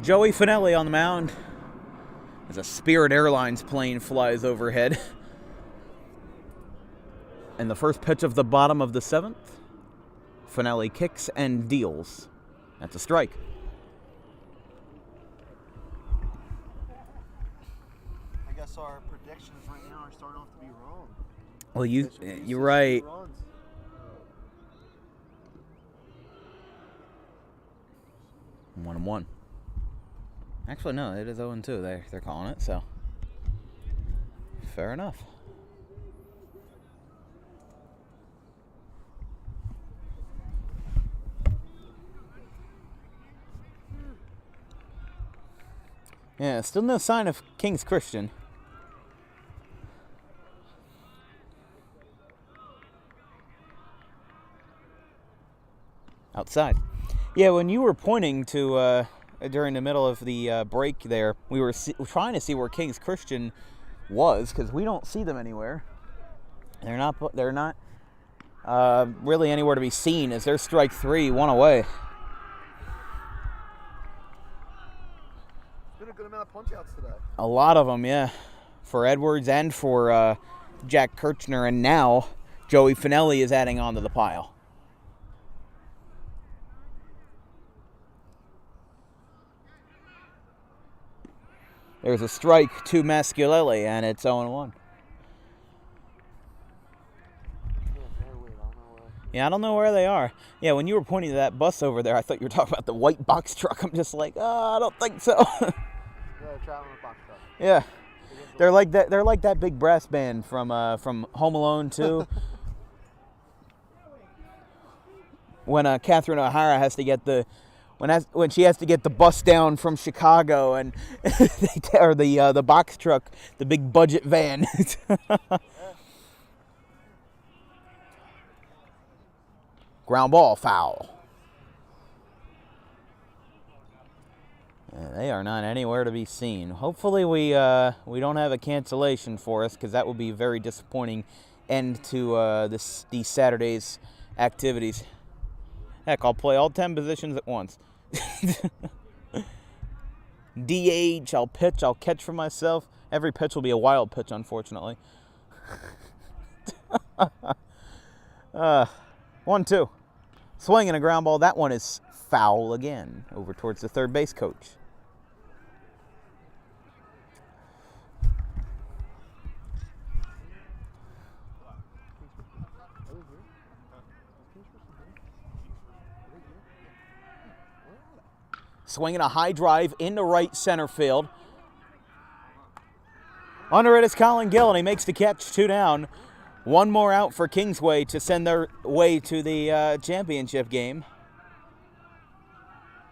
Joey Finelli on the mound as a Spirit Airlines plane flies overhead. And the first pitch of the bottom of the 7th, Finelli kicks and deals. That's a strike. I guess our predictions right now are starting off to be wrong. Well, you're right. 1-1. Actually, no, it is 0-2. They're calling it, so fair enough. Yeah, still no sign of King's Christian. Outside. Yeah, when you were pointing to during the middle of the break there, we were trying to see where King's Christian was because we don't see them anywhere. They're not really anywhere to be seen as they're strike 3, 1 away. Been a good amount of punch-outs today. A lot of them, yeah, for Edwards and for Jack Kirchner, and now Joey Finelli is adding on to the pile. There's a strike to Masculelli, and it's 0-1. Yeah, I don't know where they are. Yeah, when you were pointing to that bus over there, I thought you were talking about the white box truck. I'm just like, I don't think so. Yeah, they're traveling a box truck. Yeah, they're like that. They're like that big brass band from Home Alone 2. When Catherine O'Hara has to get when she has to get the bus down from Chicago and or the box truck, the big budget van. Ground ball, foul. They are not anywhere to be seen. Hopefully we don't have a cancellation for us, because that would be a very disappointing end to these Saturday's activities. Heck, I'll play all 10 positions at once. DH, I'll pitch, I'll catch for myself. Every pitch will be a wild pitch, unfortunately. 1-2. Swing and a ground ball. That one is foul again, over towards the third base coach. Swinging a high drive into right center field. Under it is Colin Gill, and he makes the catch. 2 down. One more out for Kingsway to send their way to the championship game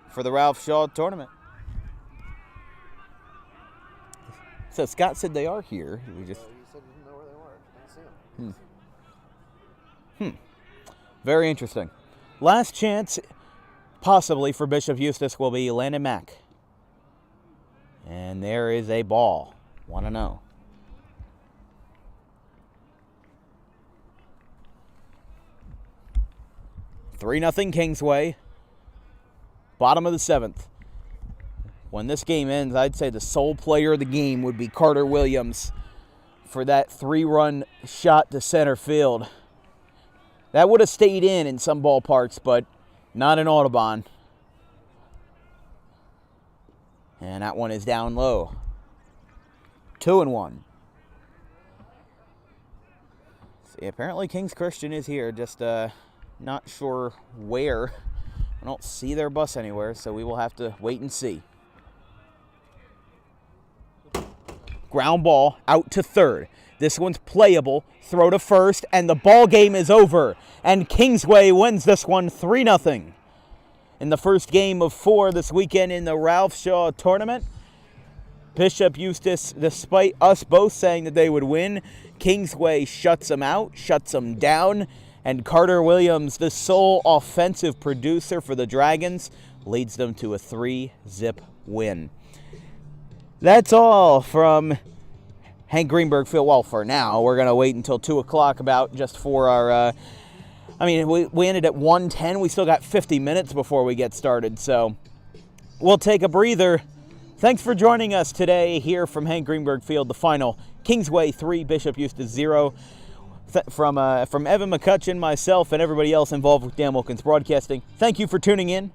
for the Ralph Shaw tournament. So Scott said they are here. We just. He said he didn't know where they were. Didn't see them. Very interesting. Last chance, possibly, for Bishop Eustace will be Landon Mack. And there is a ball. 1-0. Three 3-0 Kingsway. Bottom of the 7th. When this game ends, I'd say the sole player of the game would be Carter Williams for that 3-run shot to center field. That would have stayed in some ballparks, but not in Audubon. And that one is down low. 2-1. See, apparently King's Christian is here, just not sure where. I don't see their bus anywhere, so we will have to wait and see. Ground ball out to third. This one's playable. Throw to first, and the ball game is over. And Kingsway wins this one 3-0. In the first game of 4 this weekend in the Ralph Shaw tournament, Bishop Eustace, despite us both saying that they would win, Kingsway shuts them out, shuts them down, and Carter Williams, the sole offensive producer for the Dragons, leads them to a 3-0 win. That's all from Hank Greenberg Field. Well, for now, we're going to wait until 2 o'clock just for our... we ended at 1:10. We still got 50 minutes before we get started, so we'll take a breather. Thanks for joining us today here from Hank Greenberg Field, the final Kingsway 3, Bishop Eustace 0. From Evan McCutcheon, myself, and everybody else involved with Dan Wilkins Broadcasting, thank you for tuning in.